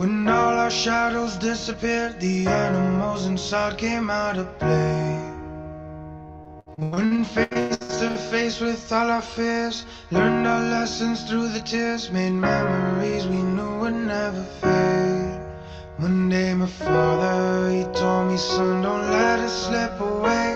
When all our shadows disappeared, the animals inside came out to play. When face to face with all our fears, learned our lessons through the tears, made memories we knew would never fade. One day my father, he told me, son, don't let it slip away.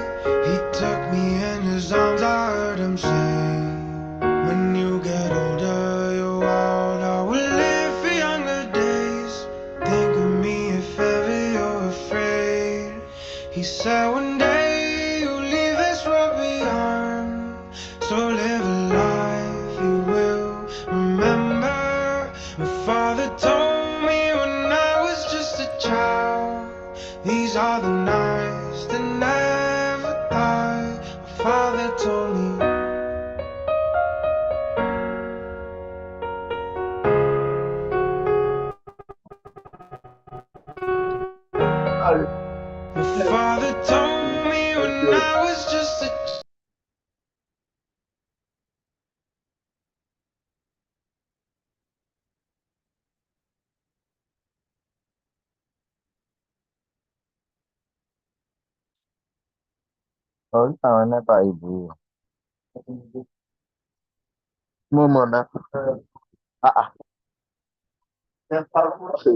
He took me in his arms, I heard him sing. When you get older, you're wild, I will live for younger days. Think of me if ever you're afraid. He said one day you'll leave this world behind, so live a life you will remember. My father told me when I was just a child, these are the nights that never die. My father told me. My father told me when I was just a Ahorita van a Paíbu. Mo mọ̀ náà. Ah, ah. Ẹ pa fún ṣe.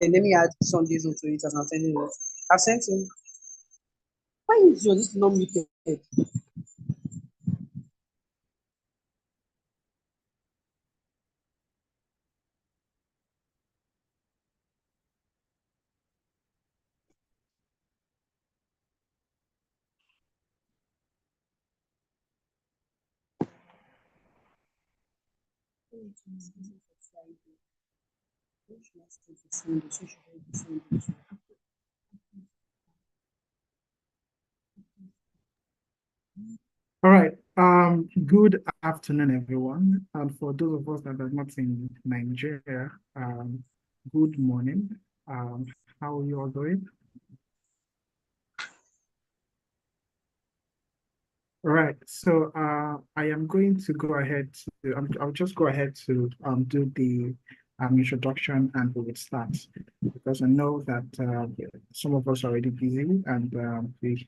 And let me add Sundays onto it as I'm sending it. I've sent him. Why is your this not muted? All right. Good afternoon, everyone. And for those of us that are not in Nigeria, good morning. How are you all doing? All right. So I am going to go ahead to, I'll just go ahead to do the introduction, and we will start, because I know that some of us are already busy, and we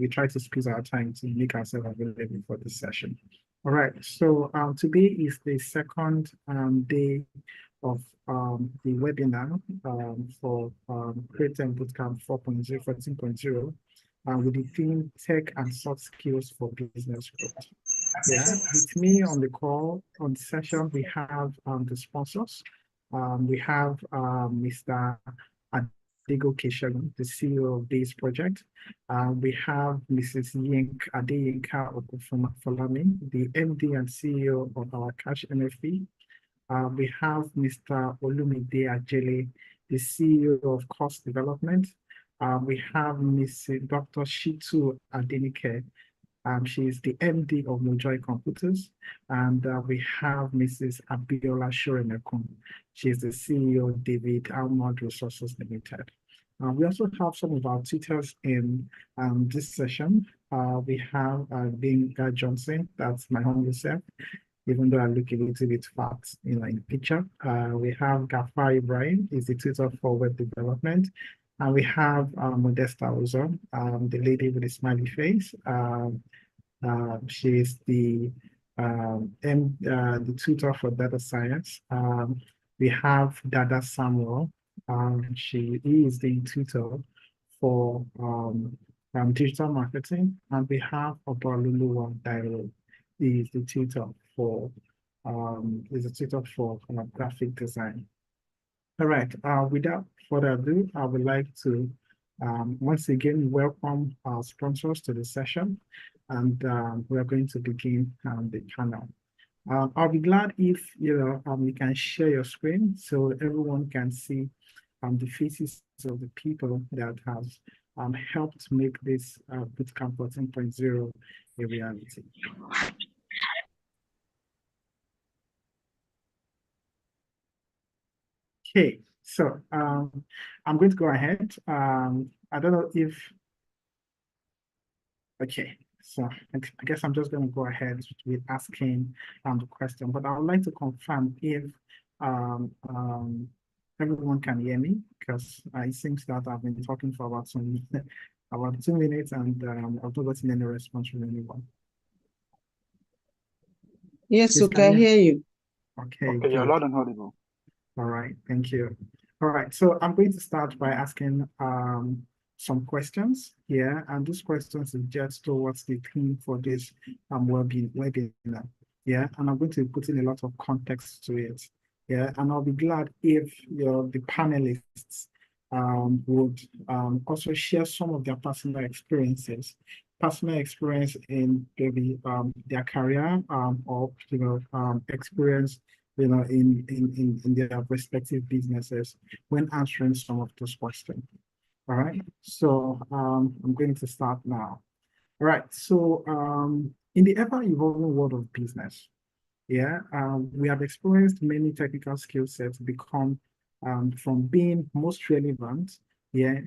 try to squeeze our time to make ourselves available for this session. All right, so today is the second day of the webinar for Create Bootcamp 4.0, 14.0, with the theme Tech and Soft Skills for Business Growth. Yeah, with me on the call, on the session, we have the sponsors. We have Mr. Adego Keshagun, the CEO of this project. We have Mrs. Adeyinka Okofolami, the MD and CEO of our Cash NFP. We have Mr. Olumide Ajele, the CEO of Cost Development. We have Ms. Dr. Shitu Adenike. She is the MD of Mojoy Computers. And we have Mrs. Abiola Shorenekun. She is the CEO of David Almond Resources Limited. We also have some of our tutors in this session. We have Benga Johnson, that's my humble self, even though I look a little bit fat, in the picture. We have Gafar Ibrahim, he's the tutor for web development. And we have Modesta Ozo, the lady with the smiley face. She is the tutor for data science. We have Dada Samuel. He is the tutor for digital marketing. And we have Obaluluwa Dairo. He is the tutor for graphic design. All right, without further ado, I would like to once again welcome our sponsors to the session, and we are going to begin the panel. I'll be glad if you can share your screen so everyone can see the faces of the people that have helped make this Bootcamp 14.0 a reality. Okay, so I'm going to go ahead. I don't know if, okay, so I guess I'm just going to go ahead with asking the question, but I would like to confirm if everyone can hear me, because it seems that I've been talking for about 2 minutes, and I've not gotten any response from anyone. Yes, we can hear you. Okay, you're loud and audible. All right, thank you. All right, so I'm going to start by asking some questions here, and these questions suggest towards the theme for this webinar. Yeah, and I'm going to put in a lot of context to it. Yeah, and I'll be glad if the panelists would also share some of their personal experience in maybe their career or experience in their respective businesses when answering some of those questions. All right, so I'm going to start now. All right, so in the ever-evolving world of business, yeah, we have experienced many technical skill sets become from being most relevant, yeah,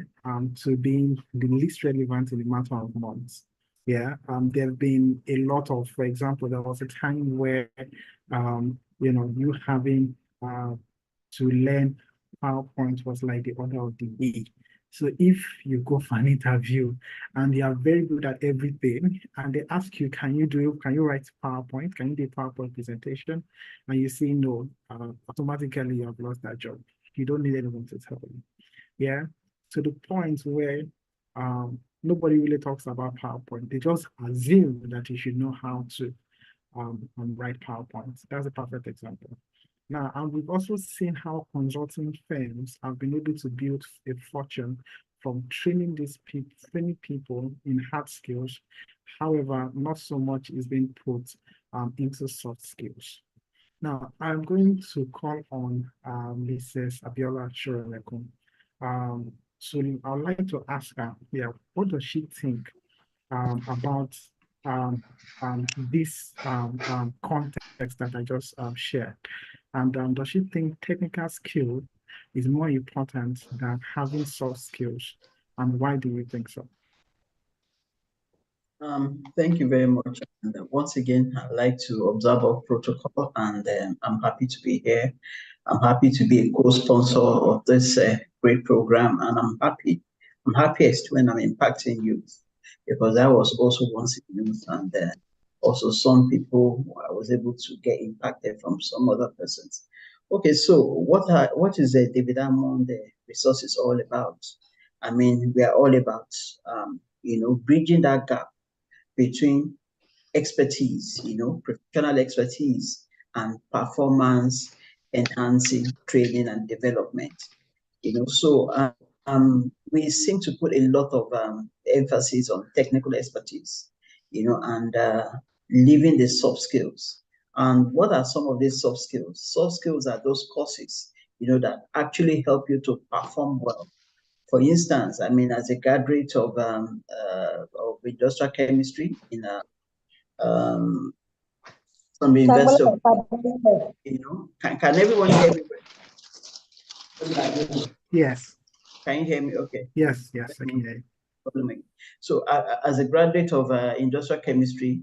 to being the least relevant in a matter of months. Yeah, there have been a lot of, for example, there was a time where you having to learn PowerPoint was like the order of the day. So if you go for an interview and you are very good at everything, and they ask you, can you write PowerPoint? Can you do a PowerPoint presentation? And you say no, automatically you have lost that job. You don't need anyone to tell you. Yeah, to the point where nobody really talks about PowerPoint. They just assume that you should know how to write PowerPoint. That's a perfect example. Now, and we've also seen how consulting firms have been able to build a fortune from training people in hard skills. However, not so much is being put into soft skills. Now, I'm going to call on Mrs. Abiola Shorelekun. So I'd like to ask her, what does she think about this context that I just shared? And does she think technical skill is more important than having soft skills? And why do you think so? Thank you very much. And once again, I'd like to observe our protocol, and I'm happy to be here. I'm happy to be a co-sponsor of this great program, and I'm happiest when I'm impacting youth, because I was also once a youth, and also some people I was able to get impacted from some other persons. Okay, so what is the David Hammond Resources all about? I mean, we are all about bridging that gap between expertise, professional expertise, and performance enhancing training and development. So we seem to put a lot of emphasis on technical expertise, and leaving the soft skills. And what are some of these soft skills? Soft skills are those courses, that actually help you to perform well. For instance, I mean, as a graduate of industrial chemistry in from the University of, can everyone hear me? Yes. Can you hear me? Okay. Yes, I can hear you. So as a graduate of industrial chemistry,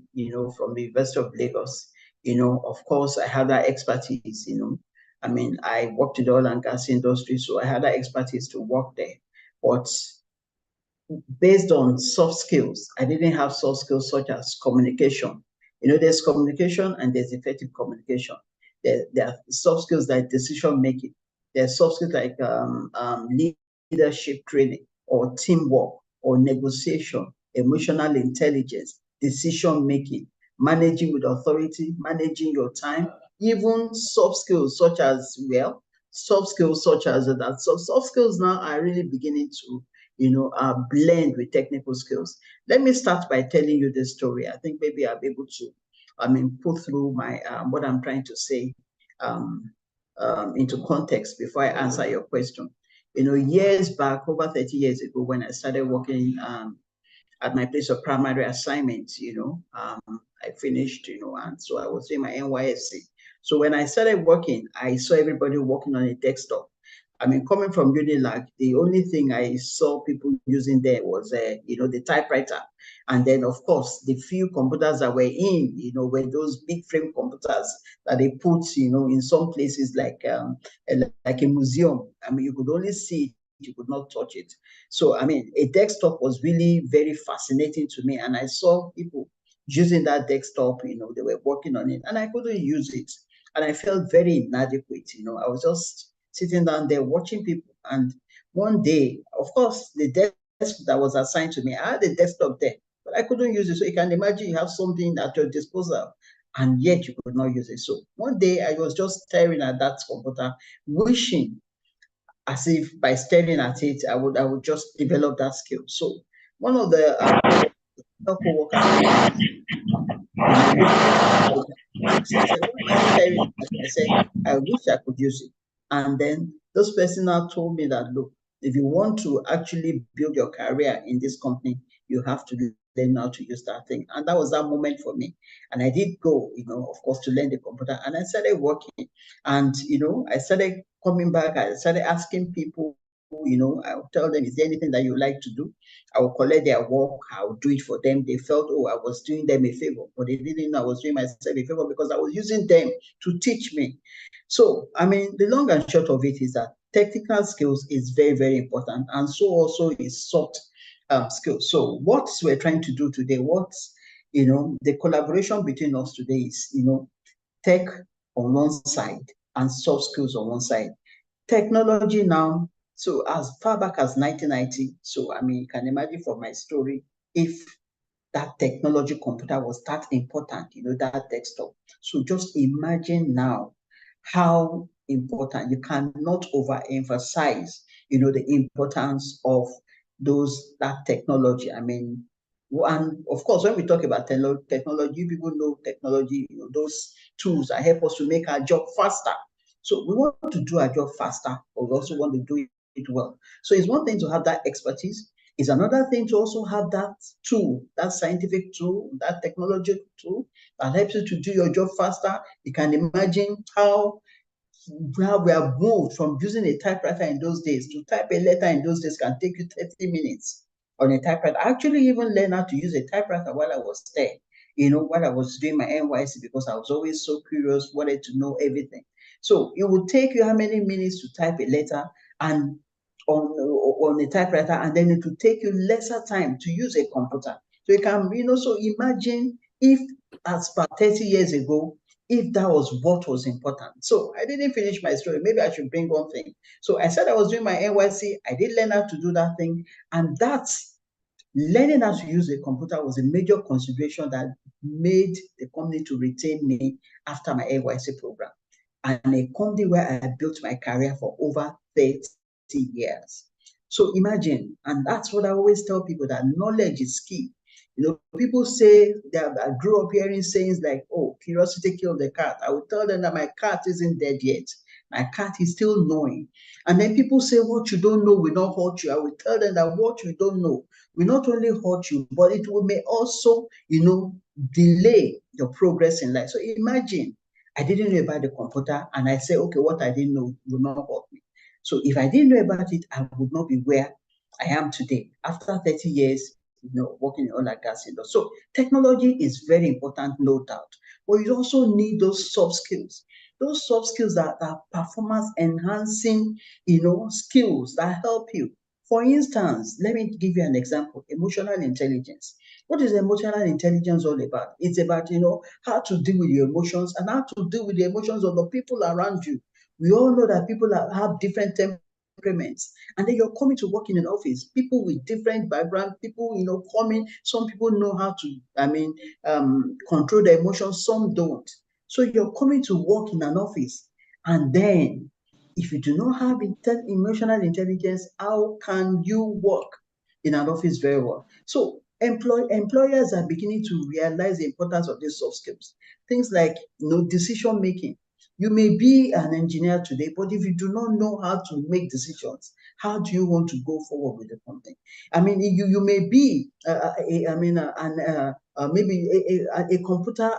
from the University of Lagos, of course, I had that expertise, I mean, I worked in the oil and gas industry, so I had that expertise to work there. But based on soft skills, I didn't have soft skills such as communication. There's communication and there's effective communication. There are soft skills like decision making. There are soft skills like leadership training or teamwork or negotiation, emotional intelligence, decision making, managing with authority, managing your time, even soft skills such as soft skills such as that. So soft skills now are really beginning to blend with technical skills. Let me start by telling you this story. I think maybe I'll be able to, put through my what I'm trying to say into context before I answer your question. Years back, over 30 years ago, when I started working at my place of primary assignment, I finished, and so I was doing my NYSC. So when I started working, I saw everybody working on a desktop. I mean, coming from Unilag, the only thing I saw people using there was, the typewriter. And then, of course, the few computers that were in, were those big frame computers that they put, in some places like a museum. I mean, you could only see it, you could not touch it. So, I mean, a desktop was really very fascinating to me. And I saw people using that desktop, they were working on it, and I couldn't use it. And I felt very inadequate. I was just sitting down there watching people. And one day, of course, the desk that was assigned to me, I had a desktop there, but I couldn't use it. So you can imagine you have something at your disposal, and yet you could not use it. So one day I was just staring at that computer, wishing as if by staring at it, I would just develop that skill. So one of the co-workers, I said, I wish I could use it. And then this person now told me that, look, if you want to actually build your career in this company, you have to learn how to use that thing. And that was that moment for me. And I did go, of course, to learn the computer. And I started working. And, I started coming back. I started asking people, I would tell them, is there anything that you like to do? I would collect their work. I would do it for them. They felt, oh, I was doing them a favor, but they didn't know I was doing myself a favor because I was using them to teach me. So, I mean, the long and short of it is that technical skills is very, very important. And so also is soft skills. So what we're trying to do today, the collaboration between us today is, tech on one side and soft skills on one side. technology now, so as far back as 1990, so I mean, you can imagine from my story, if that technology computer was that important, that desktop. So just imagine now how important. You cannot overemphasize, the importance of that technology. I mean, and of course, when we talk about technology, you people know technology, those tools that help us to make our job faster. So we want to do our job faster, but we also want to do it well. So it's one thing to have that expertise. It's another thing to also have that tool, that scientific tool, that technology tool that helps you to do your job faster. You can imagine how we have moved from using a typewriter in those days to type a letter in those days can take you 30 minutes on a typewriter. I actually even learned how to use a typewriter while I was there, while I was doing my NYC, because I was always so curious, wanted to know everything. So it would take you how many minutes to type a letter and on a typewriter, and then it will take you lesser time to use a computer. So you can, so imagine if as per 30 years ago, if that was what was important. So I didn't finish my story. Maybe I should bring one thing. So I said I was doing my NYC. I did learn how to do that thing. And that's learning how to use a computer was a major consideration that made the company to retain me after my NYC program. And a company where I built my career for over 30 years. So imagine, and that's what I always tell people, that knowledge is key. People say that I grew up hearing sayings like, "Oh, curiosity killed the cat." I would tell them that my cat isn't dead yet. My cat is still knowing. And then people say, "What you don't know will not hurt you." I will tell them that what you don't know will not only hurt you, but it may also, delay your progress in life. So imagine, I didn't know about the computer, and I say, okay, what I didn't know will not hurt me. So if I didn't know about it, I would not be where I am today after 30 years, working in oil and gas industry. So technology is very important, no doubt. But you also need those soft skills. Those soft skills that are performance enhancing, skills that help you. For instance, let me give you an example: emotional intelligence. What is emotional intelligence all about? It's about, how to deal with your emotions and how to deal with the emotions of the people around you. We all know that people have different temperaments, and then you're coming to work in an office, people with different background, people, coming, some people know how to, control their emotions, some don't. So you're coming to work in an office, and then if you do not have emotional intelligence, how can you work in an office very well? So employers are beginning to realize the importance of these soft skills. Things like, decision making. You may be an engineer today, but if you do not know how to make decisions, how do you want to go forward with the company? I mean, you may be, maybe a computer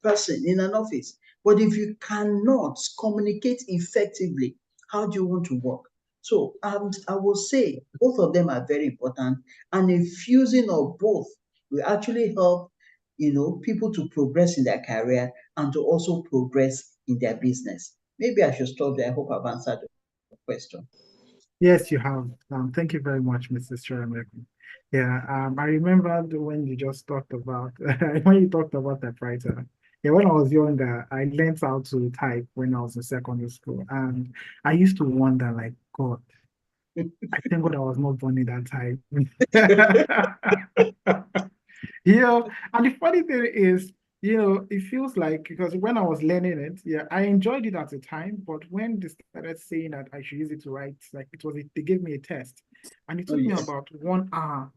person in an office, but if you cannot communicate effectively, how do you want to work? So I will say both of them are very important, and a fusing of both will actually help, people to progress in their career and to also progress in their business. Maybe I should stop there. I hope I've answered the question. Yes, you have. Thank you very much, Mrs. Sharon. Yeah, I remember when you just talked about when you talked about typewriter. Yeah, when I was younger, I learned how to type when I was in secondary school, and I used to wonder, like, God, I thank God I was not born in that time. And the funny thing is, it feels like, because when I was learning it, yeah, I enjoyed it at the time, but when they started saying that I should use it to write, like they gave me a test, and it took me about 1 hour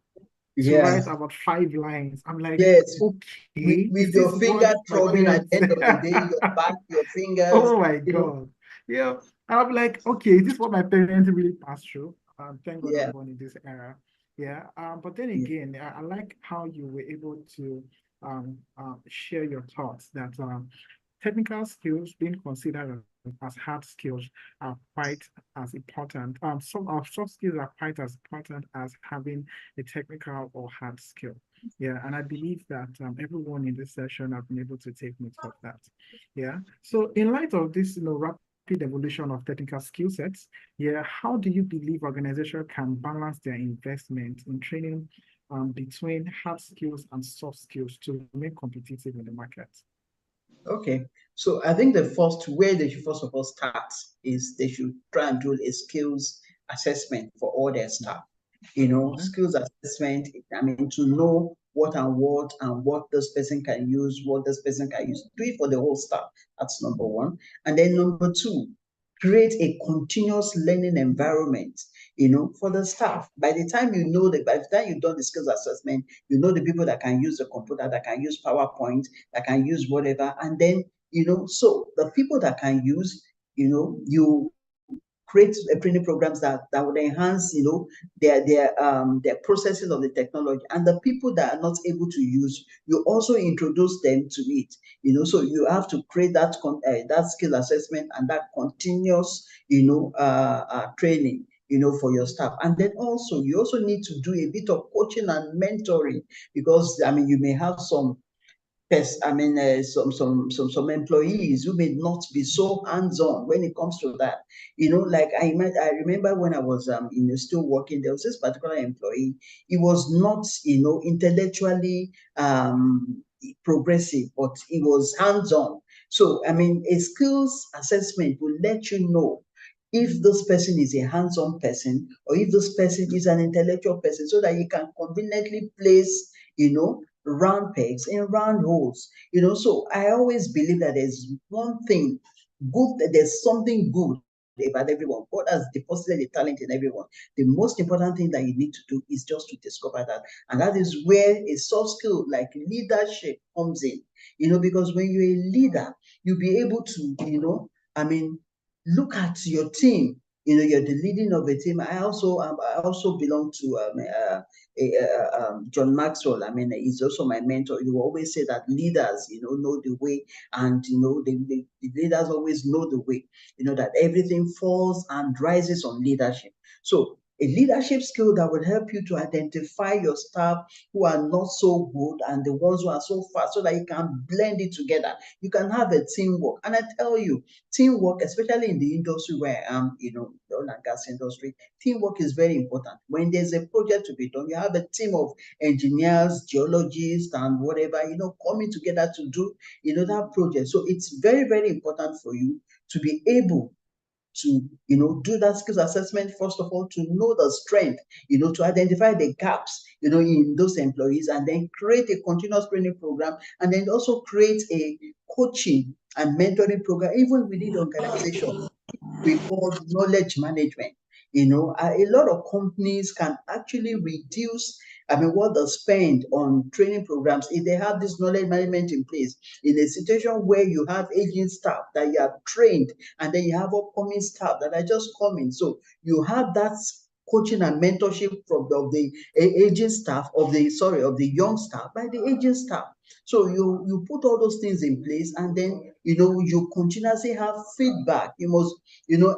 to write about 5 lines. I'm like, yes, okay, with is this your what finger my throbbing at parents? the end of the day, your back, your fingers, Oh my God. Yeah. And I'm like, okay, this is what my parents really passed through. Thank God I'm yeah, born in this era. Yeah. But then yeah, again, I like how you were able to share your thoughts that technical skills being considered as hard skills are quite as important. Some of soft skills are quite as important as having a technical or hard skill. Yeah, and I believe that everyone in this session have been able to take note of that. Yeah. So in light of this, rapid evolution of technical skill sets, yeah, how do you believe organizations can balance their investment in training between hard skills and soft skills to remain competitive in the market? Okay. So I think the first where they should first of all start is they should try and do a skills assessment for all their staff. Skills assessment, I mean, to know what and what this person can use, what this person can use. Do it for the whole staff. That's number one. And then number two, create a continuous learning environment, for the staff. By the time you've done the skills assessment, you know the people that can use the computer, that can use PowerPoint, that can use whatever. And then, so the people that can use, you create training programs that would enhance, their processing of the technology. And the people that are not able to use, you also introduce them to it. So you have to create that skill assessment and that continuous, training, for your staff. And then also you also need to do a bit of coaching and mentoring, because I mean you may have some some employees who may not be so hands-on when it comes to that. Like I remember when I was still working, there was this particular employee. He was not, intellectually progressive, but he was hands-on. So I mean, a skills assessment will let you know if this person is a hands-on person or if this person is an intellectual person, so that you can conveniently place, round pegs in round holes. So I always believe that there's one thing good, that there's something good about everyone. God has deposited a talent in everyone. The most important thing that you need to do is just to discover that. And that is where a soft skill like leadership comes in. Because when you're a leader, you'll be able to, look at your team. You're the leading of a team. I also belong to John Maxwell. I mean, he's also my mentor. You always say that leaders, know the way, and the leaders always know the way. That everything falls and rises on leadership. So a leadership skill that will help you to identify your staff who are not so good and the ones who are so fast, so that you can blend it together. You can have a teamwork. And I tell you, teamwork, especially in the industry where I am, the oil and gas industry, teamwork is very important. When there's a project to be done, you have a team of engineers, geologists, and whatever, coming together to do, that project. So it's very, very important for you to be able to, do that skills assessment, first of all, to know the strength, to identify the gaps, in those employees, and then create a continuous training program, and then also create a coaching and mentoring program, even within the organization. We call knowledge management. A lot of companies can actually reduce, what they spend on training programs if they have this knowledge management in place. In a situation where you have aging staff that you have trained, and then you have upcoming staff that are just coming, so you have that coaching and mentorship of the aging staff, of the young staff by the aging staff. So you put all those things in place, and then you continuously have feedback. You must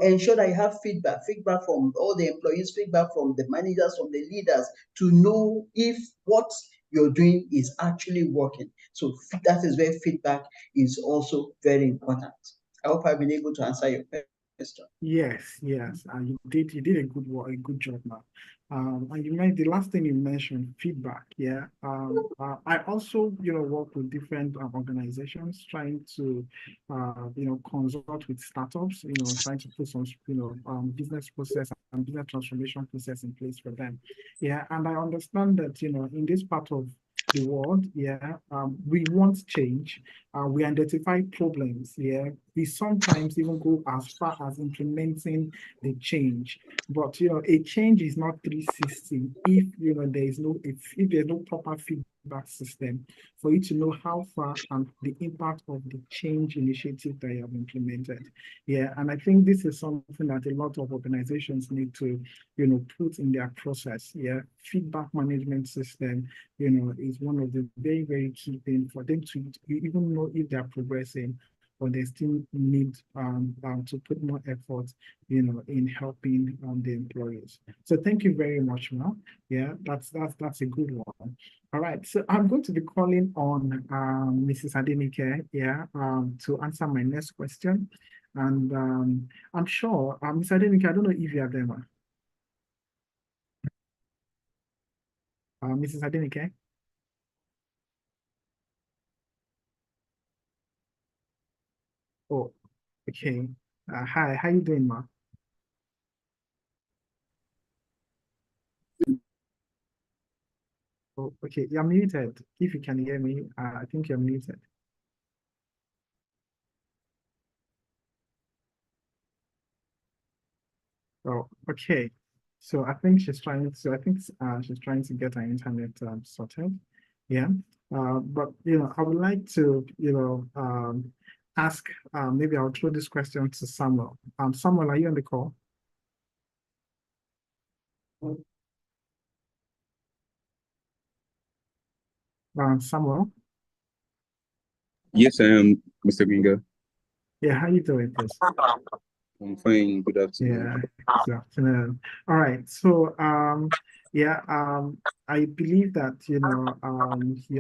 ensure that you have feedback from all the employees, feedback from the managers, from the leaders, to know if what you're doing is actually working. So that is where feedback is also very important. I hope I've been able to answer your question. Yes, yes, you did a good work, a good job now. And you made the last thing you mentioned, feedback. Yeah. I also, work with different organizations trying to, consult with startups, trying to put some, business process and business transformation process in place for them. Yeah. And I understand that, in this part of the world, yeah, we want change. We identify problems, yeah. We sometimes even go as far as implementing the change. But a change is not 360 if if there's no proper feedback system for you to know how far and the impact of the change initiative that you have implemented. Yeah, and I think this is something that a lot of organizations need to, put in their process. Yeah, feedback management system, is one of the very, very key things for them to even know if they're progressing, or they still need to put more effort, in helping the employees. So thank you very much, Mel. Yeah, that's a good one. All right, so I'm going to be calling on Mrs. Adenike, yeah, to answer my next question. And I'm sure, Ms. Adenike, I don't know if you are there, ma. Mrs. Adenike. Oh, okay. Hi, how you doing, ma? Oh, okay, you're muted. If you can hear me, I think you're muted. Oh, okay. So I think she's trying to. I think she's trying to get her internet sorted. Yeah. But I would like to ask. Maybe I'll throw this question to Samuel. Samuel, are you on the call? Samuel. Yes, I am, Mr. Gringa. Yeah. How you doing, please? I'm fine. Good afternoon. Yeah, good afternoon. All right. So, yeah, I believe that, you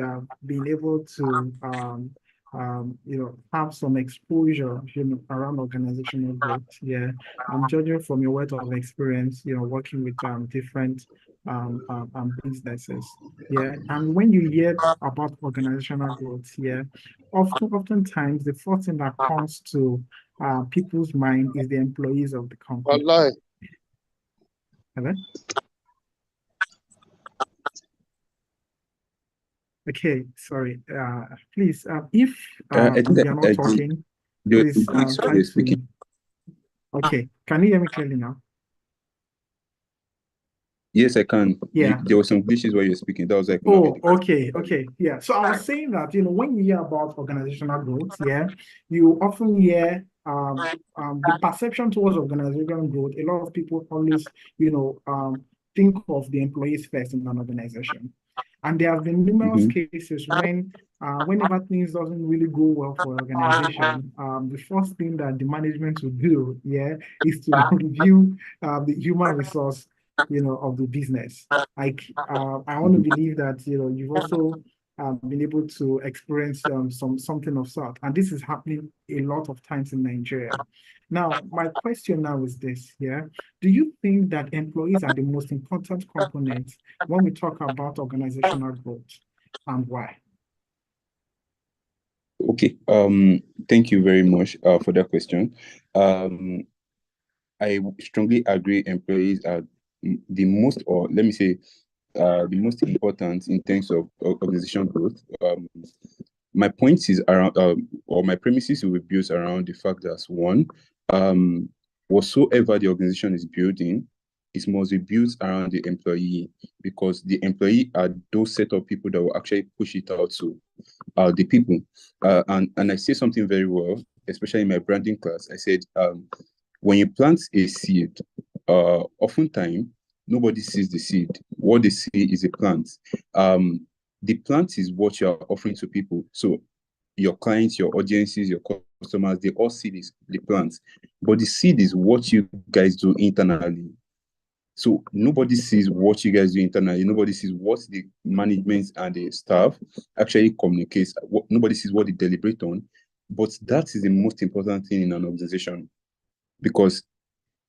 have been able to, have some exposure, around organizational growth. Yeah. I'm judging from your wealth of experience, working with, different, businesses. Yeah. And when you hear about organizational growth, yeah, oftentimes the first thing that comes to people's mind is the employees of the company. Wallahi. Hello? Okay, sorry. Please, if I think you're not I talking, the please colleagues try were speaking. to. Okay, can you hear me clearly now? Yes, I can. Yeah. There were some glitches while you were speaking. That was like, Oh, okay. Yeah. So I was saying that, when you hear about organizational growth, yeah, you often hear the perception towards organizational growth. A lot of people always, think of the employees first in an organization. And there have been numerous cases whenever things doesn't really go well for an organization, the first thing that the management will do, yeah, is to review the human resource, of the business. Like, I want to believe that, you've also been able to experience something of sort, and this is happening a lot of times in Nigeria. Now, my question now is this, yeah. Do you think that employees are the most important component when we talk about organizational growth, and why? Okay. Thank you very much for that question. I strongly agree employees are the most, or let me say, the most important in terms of organizational growth. My point is around, or my premises will be built around the fact that one, whatsoever the organization is building, it must be built around the employee, because the employee are those set of people that will actually push it out to the people. And I say something very well, especially in my branding class. I said, when you plant a seed, oftentimes nobody sees the seed. What they see is a plant. The plant is what you are offering to people. So your clients, your audiences, your customers, they all see the plant. But the seed is what you guys do internally. So nobody sees what you guys do internally. Nobody sees what the management and the staff actually communicates. Nobody sees what they deliberate on. But that is the most important thing in an organization, because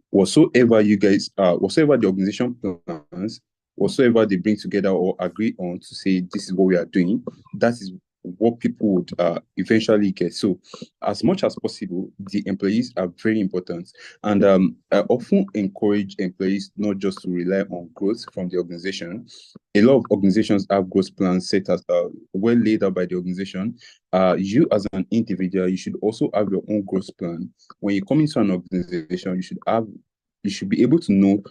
whatsoever the organization plans, whatsoever they bring together or agree on to say this is what we are doing, that is what people would eventually get. So as much as possible, the employees are very important. And I often encourage employees not just to rely on growth from the organization. A lot of organizations have growth plans set as well laid out by the organization. You as an individual, you should also have your own growth plan. When you come into an organization, you should be able to know,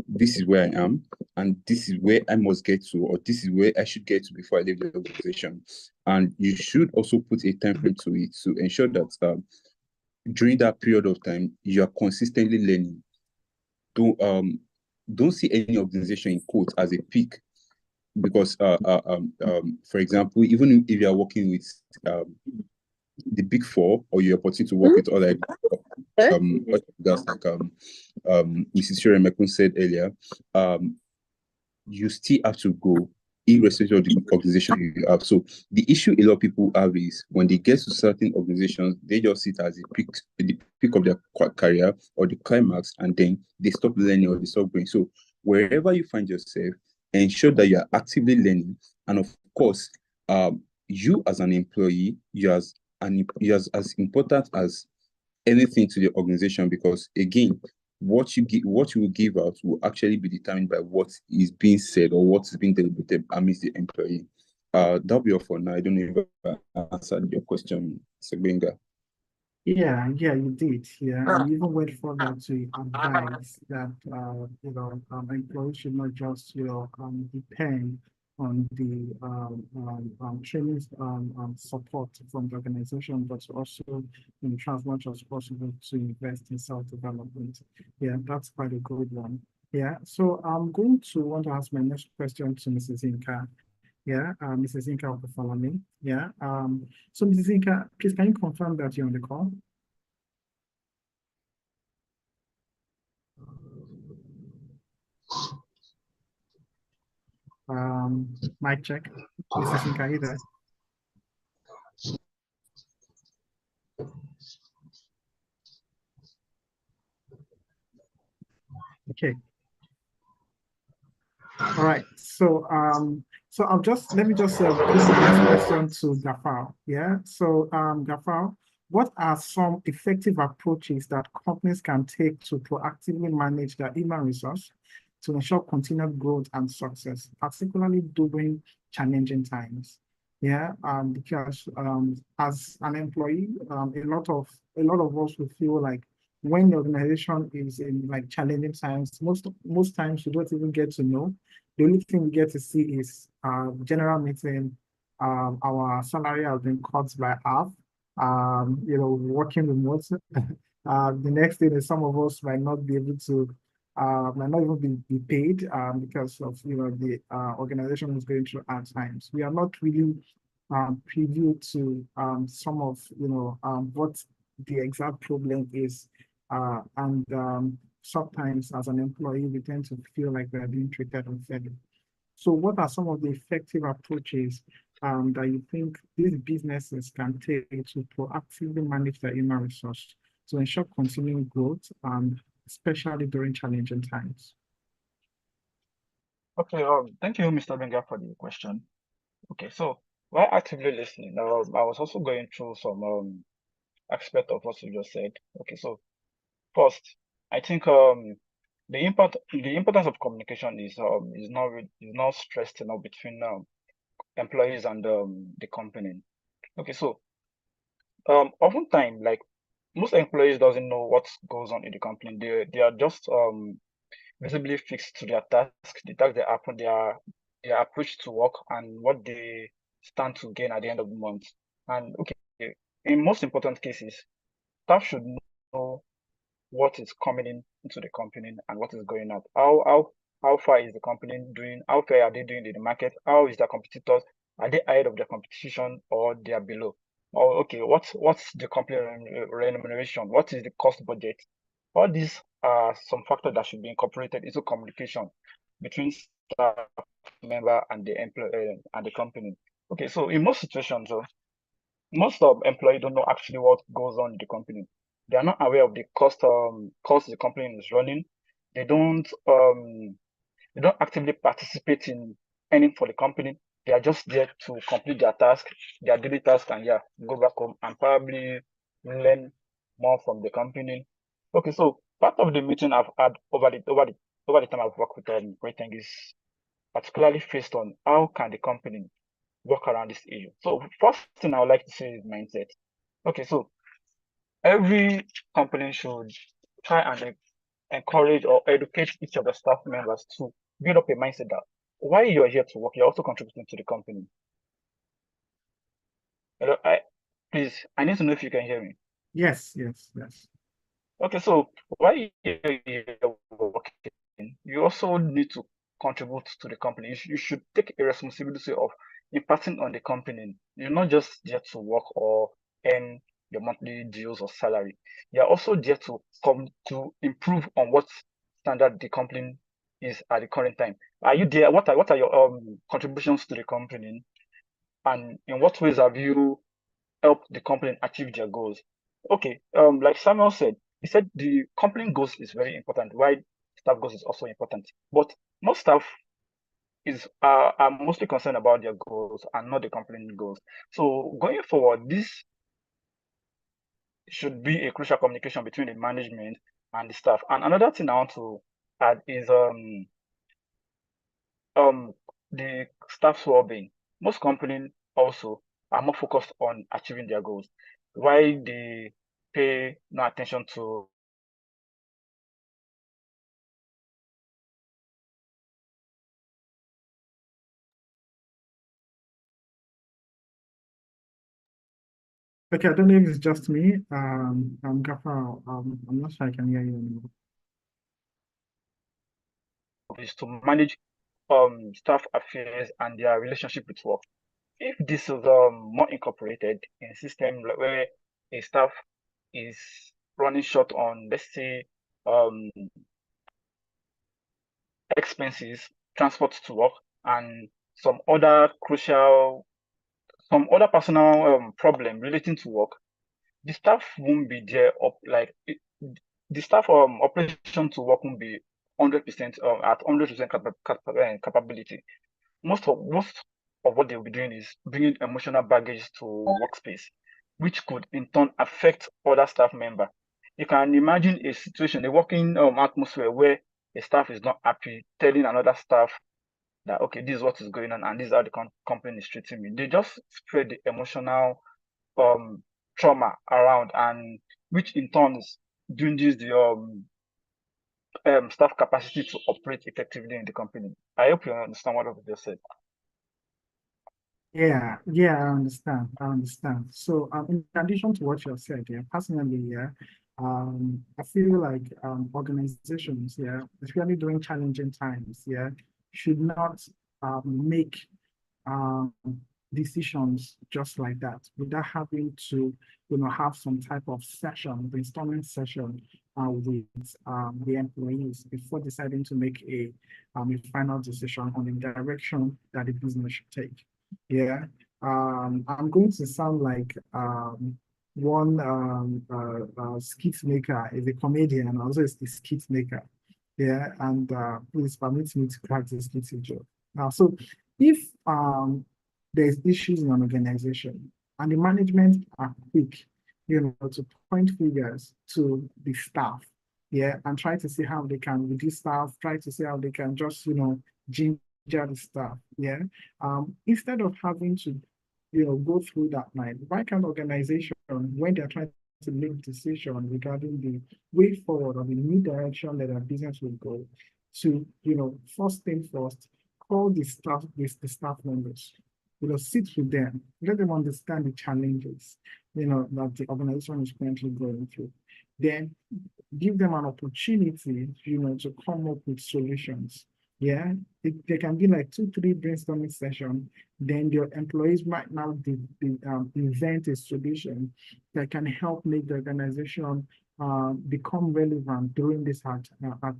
this is where I am, and this is where I must get to, or this is where I should get to before I leave the organization. And you should also put a time frame to it to ensure that during that period of time, you are consistently learning. Don't see any organization in quote as a peak, because for example, even if you are working with the big four, or you're opportunity to work with other that's like Mrs. Sharon Mekun said earlier, you still have to go irrespective of the organization you have. So the issue a lot of people have is when they get to certain organizations, they just see it as the peak of their career or the climax, and then they stop learning or they stop growing. So wherever you find yourself, ensure that you are actively learning. And of course, you as an employee, you as is as important as anything to the organization, because again, what you will give out will actually be determined by what is being said or what is being deliberated amidst the employee. That'll be all for now. I don't know if I answered your question, Segbenga. Yeah, you did. Yeah, and you even went further to advise that employees should not just depend on the training support from the organization, but also try as much as possible to invest in self-development. Yeah, that's quite a good one. Yeah, so I'm going to want to ask my next question to Mrs. Inka. Yeah, Mrs. Inka of the follow me. Yeah. So Mrs. Inka, please can you confirm that you're on the call? Mic check. Mrs. Inka, are you there? Okay. All right. So let me just put my next question to Gafar. Yeah. So Gafar, what are some effective approaches that companies can take to proactively manage their human resource to ensure continued growth and success, particularly during challenging times? Yeah. Because as an employee, a lot of us will feel like when the organization is in like challenging times, most times you don't even get to know. The only thing we get to see is general meeting. Our salary has been cut by half. Working remote. The next thing is some of us might not be able to, might not even be paid because of the organization is going through hard times. We are not really preview to some of what the exact problem is, and sometimes as an employee, we tend to feel like we're being treated unfairly. So what are some of the effective approaches that you think these businesses can take to proactively manage their human resource to ensure continuing growth, especially during challenging times? Okay, thank you, Mr. Benga, for the question. Okay, so while actively listening, I was also going through some aspect of what you just said. Okay, so first, I think the importance of communication is not stressed enough between employees and the company. Okay, so oftentimes, like most employees doesn't know what goes on in the company. They are just visibly fixed to their task, the task they happen, their approach to work, and what they stand to gain at the end of the month. And okay, in most important cases, staff should know what is coming into the company and what is going out. How far is the company doing? How far are they doing in the market? How is their competitors? Are they ahead of their competition or they are below? Or okay, what's the company remuneration? What is the cost budget? All these are some factors that should be incorporated into communication between staff member and the employee and the company. Okay, so in most situations, most of employees don't know actually what goes on in the company. They are not aware of the cost the company is running. They don't actively participate in earning for the company. They are just there to complete their task, their daily task, and yeah, go back home and probably learn more from the company. Okay, so part of the meeting I've had over the time I've worked with Greating is particularly faced on how can the company work around this issue. So first thing I would like to say is mindset. Okay, so every company should try and encourage or educate each of the staff members to build up a mindset that while you're here to work, you're also contributing to the company. Hello, please, I need to know if you can hear me. Yes. Okay, so while you're here working, you also need to contribute to the company. You should take a responsibility of impacting on the company. You're not just there to work or earn your monthly dues or salary. You're also there to come to improve on what standard the company is at the current time. Are you there? What are your contributions to the company? And in what ways have you helped the company achieve their goals? Okay, like Samuel said, he said the company goals is very important, while staff goals is also important. But most staff are mostly concerned about their goals and not the company goals. So going forward, this should be a crucial communication between the management and the staff. And another thing I want to add is the staff's well-being. Most companies also are more focused on achieving their goals, while they pay no attention to Okay, I don't know if it's just me. Gaffer, I'm not sure I can hear you anymore. is to manage staff affairs and their relationship with work. If this is more incorporated in a system where a staff is running short on, let's say, expenses, transport to work, and some other personal problem relating to work, the staff won't be there the staff operation to work won't be 100% at 100% capability. Most of what they'll be doing is bringing emotional baggage to workspace, which could in turn affect other staff member. You can imagine a situation, a working atmosphere where a staff is not happy, telling another staff that, okay, this is what is going on and this is how the company is treating me. They just spread the emotional trauma around, and which in turn is dwindles the staff capacity to operate effectively in the company. I hope you understand what I've just said. Yeah, I understand. So, in addition to what you have said, personally, I feel like organizations, especially during challenging times, should not make decisions just like that without having to, have some type of session, brainstorming session with the employees before deciding to make a final decision on the direction that the business should take. Yeah, I'm going to sound like one skit maker is a comedian and also is the skit maker. Yeah, and please permit me to crack this little joke. Now, so if there's issues in an organization and the management are quick, to point fingers to the staff, and try to see how they can reduce staff, try to see how they can just, ginger the staff, instead of having to, go through that line, why can't organization, when they're trying to make decision regarding the way forward or the new direction that our business will go, to, first thing first, call the staff members, sit with them, let them understand the challenges, that the organization is currently going through. Then give them an opportunity, to come up with solutions. There can be like 2-3 brainstorming sessions. Then your employees might now invent a solution that can help make the organization become relevant during these hard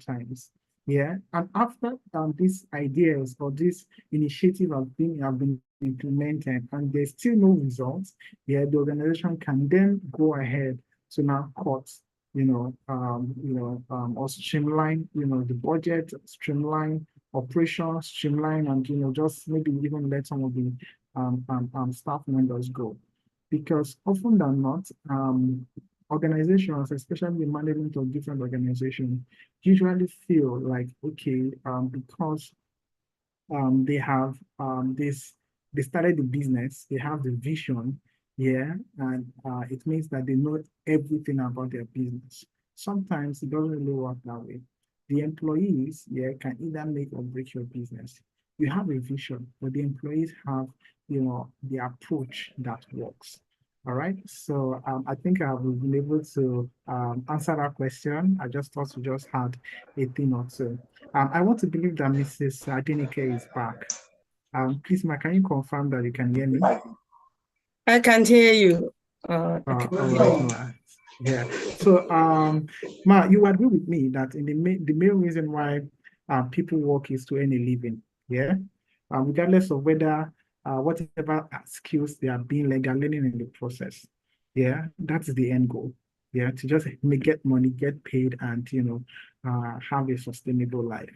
times. And after these ideas or this initiative have been implemented and there's still no results, the organization can then go ahead to now cut, or streamline, the budget, streamline operations, streamline, and just maybe even let some of the staff members go, because often than not, organizations, especially the management of different organizations, usually feel like, okay, because they have they started the business, they have the vision, and it means that they know everything about their business. Sometimes it doesn't really work that way. The employees, can either make or break your business. You have a vision, but the employees have, the approach that works. All right, so I think I have been able to answer that question. I just thought we just had a thing or two. I want to believe that Mrs. Adenike is back. Please, Ma, can you confirm that you can hear me? I can hear you. All right, Ma. Yeah. So, Ma, you agree with me that in the main reason why people work is to earn a living. Regardless of whether whatever skills they are learning in the process. That's the end goal. To just get money, get paid, and have a sustainable life.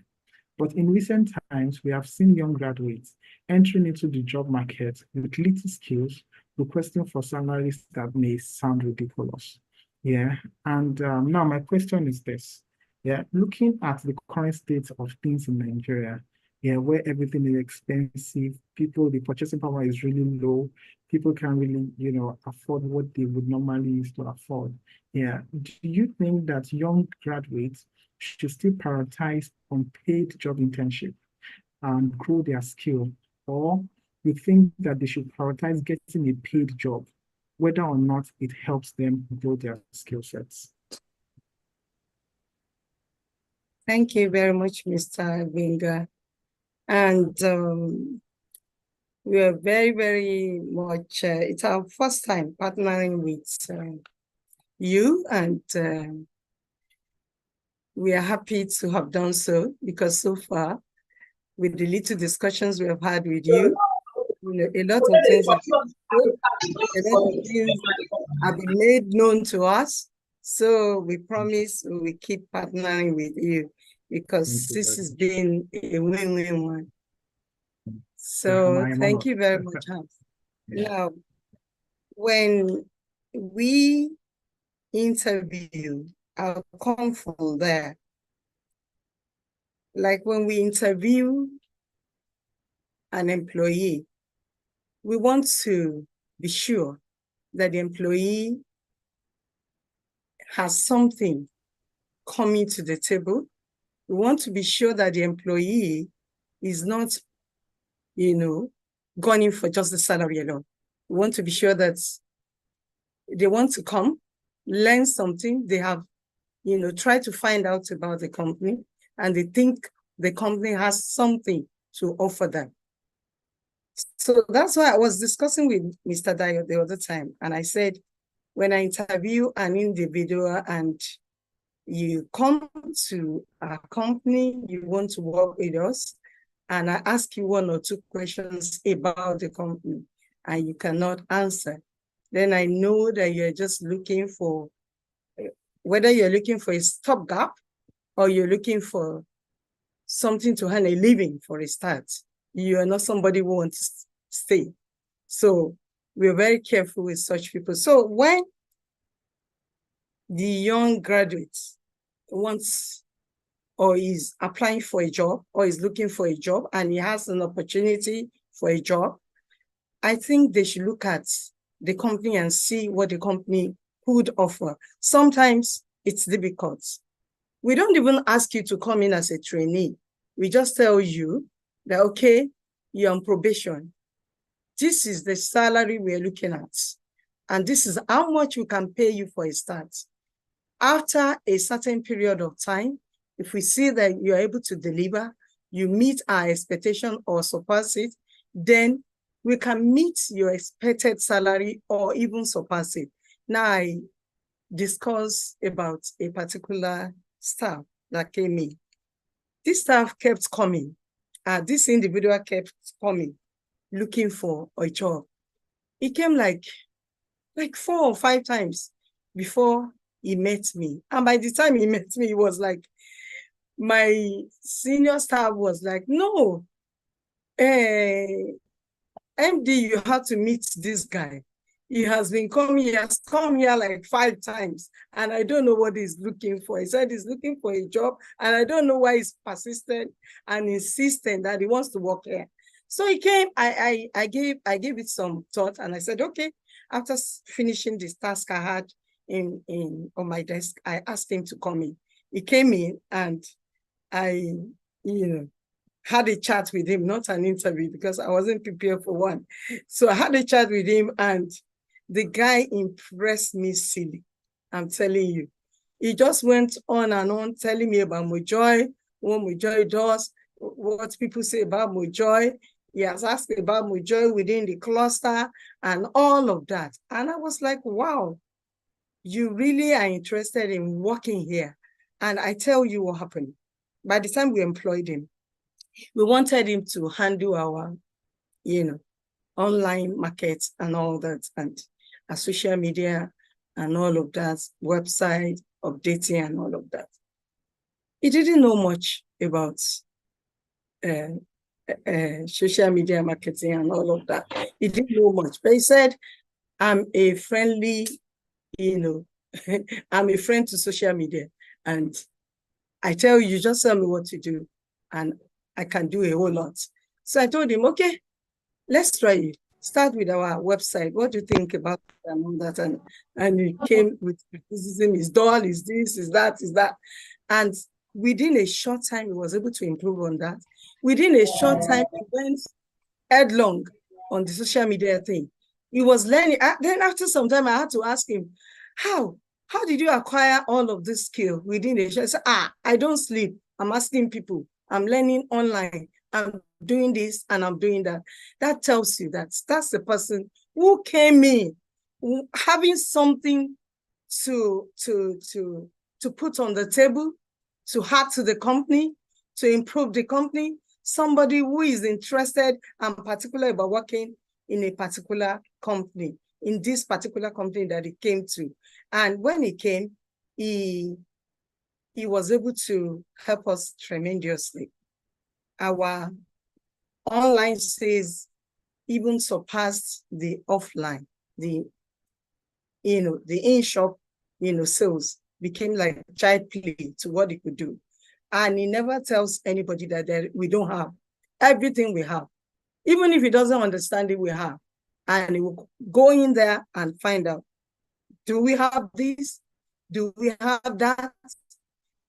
But in recent times, we have seen young graduates entering into the job market with little skills, requesting for salaries that may sound ridiculous. Yeah, and now my question is this. Yeah, looking at the current state of things in Nigeria, yeah, where everything is expensive, people, the purchasing power is really low, people can't really, afford what they would normally used to afford. Yeah, do you think that young graduates should still prioritize unpaid job internship and grow their skill, or you think that they should prioritize getting a paid job, whether or not it helps them grow their skill sets? Thank you very much, Mr. Gbenga. And we are very, very much, it's our first time partnering with you, and we are happy to have done so, because so far, with the little discussions we have had with you, a lot of things have been made known to us. So we promise we will keep partnering with you, because this has been a win-win one. So thank you very much, Hans. Yeah. Now, when we interview, I'll come from there. Like when we interview an employee, we want to be sure that the employee has something coming to the table. We want to be sure that the employee is not, going in for just the salary alone. We want to be sure that they want to come, learn something, they have, try to find out about the company, and they think the company has something to offer them. So that's why I was discussing with Mr. Dayo the other time, and I said, when I interview an individual and you come to our company, you want to work with us, and I ask you 1 or 2 questions about the company, and you cannot answer, then I know that you're just looking for, whether you're looking for a stopgap or you're looking for something to earn a living for a start. You are not somebody who wants to stay. So we're very careful with such people. So when the young graduate wants or is applying for a job or is looking for a job and he has an opportunity for a job, I think they should look at the company and see what the company could offer. Sometimes it's difficult. We don't even ask you to come in as a trainee. We just tell you that, okay, you're on probation. This is the salary we're looking at. And this is how much we can pay you for a start. After a certain period of time, if we see that you're able to deliver, you meet our expectation or surpass it, then we can meet your expected salary or even surpass it. Now, I discuss about a particular staff that came in. This staff kept coming. This individual kept coming, looking for a job. He came like 4 or 5 times before he met me. And by the time he met me, he was like, my senior staff was like, no, MD, you have to meet this guy. He has come here like 5 times, and I don't know what he's looking for. He said he's looking for a job, and I don't know why he's persistent and insistent that he wants to work here. So he came, I gave it some thought, and I said, okay, after finishing this task I had on my desk, I asked him to come in. He came in, and I, had a chat with him, not an interview, because I wasn't prepared for one. So I had a chat with him, and the guy impressed me silly. I'm telling you. He just went on and on telling me about Mojoy, what Mojoy does, what people say about Mojoy. He has asked about Mojoy within the cluster and all of that. And I was like, wow, you really are interested in working here. And I tell you what happened. By the time we employed him, we wanted him to handle our, online markets and all that, and our social media and all of that, website, updating and all of that. He didn't know much about social media marketing and all of that. He didn't know much, but he said, I'm a friendly, I'm a friend to social media, and I tell you, just tell me what to do, and I can do a whole lot. So I told him, okay, let's try it. Start with our website. What do you think about that? And he came with criticism, is dull, is this, is that, is that. And within a short time, he was able to improve on that. Within a short time, he went headlong on the social media thing. He was learning. Then after some time, I had to ask him, how did you acquire all of this skill within a short? He said, I don't sleep. I'm asking people. I'm learning online. I'm doing this and I'm doing that. That tells you that that's the person who came in having something to put on the table, to add to the company, to improve the company. Somebody who is interested and particular about working in a particular company, in this particular company that he came to. And when he came, he was able to help us tremendously. Our online sales even surpassed the offline, the in-shop, sales became like child play to what he could do. And he never tells anybody that we don't have everything we have. Even if he doesn't understand it, we have. And he will go in there and find out, do we have this? Do we have that?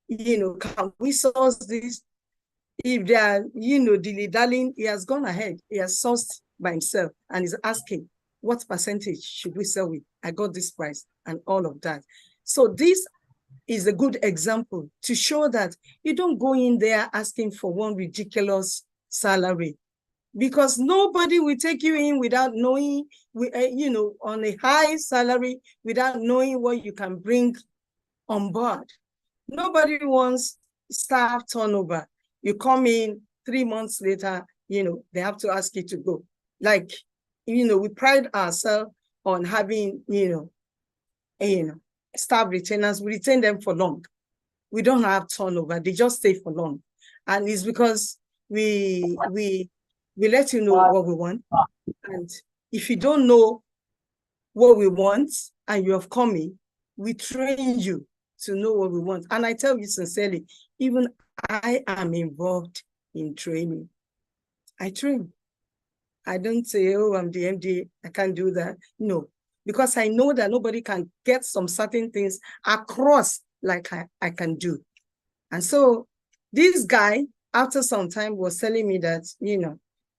Can we source this? If they are, dilly-dallying, he has gone ahead. He has sourced by himself and is asking, what percentage should we sell with? I got this price and all of that. So this is a good example to show that you don't go in there asking for one ridiculous salary, because nobody will take you in without knowing, on a high salary, without knowing what you can bring on board. Nobody wants staff turnover. You come in 3 months later, they have to ask you to go. Like, we pride ourselves on having, staff retainers. We retain them for long. We don't have turnover. They just stay for long. And it's because we let you know what we want. And if you don't know what we want and you have come in, we train you to know what we want. And I tell you sincerely, even I am involved in training. I train. I don't say, oh, I'm the MD, I can't do that. No, because I know that nobody can get some certain things across like I can do. And so this guy, after some time, was telling me that,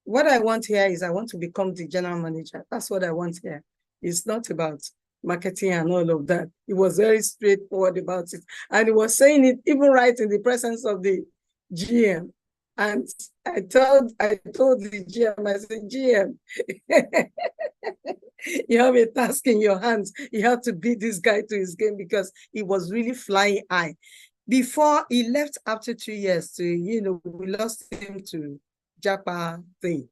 what I want here is I want to become the general manager. That's what I want here. It's not about marketing and all of that. He was very straightforward about it. And he was saying it even right in the presence of the GM. And I told the GM, I said, GM, you have a task in your hands. You have to beat this guy to his game, because he was really flying high. Before he left after 2 years, we lost him to Japa thing.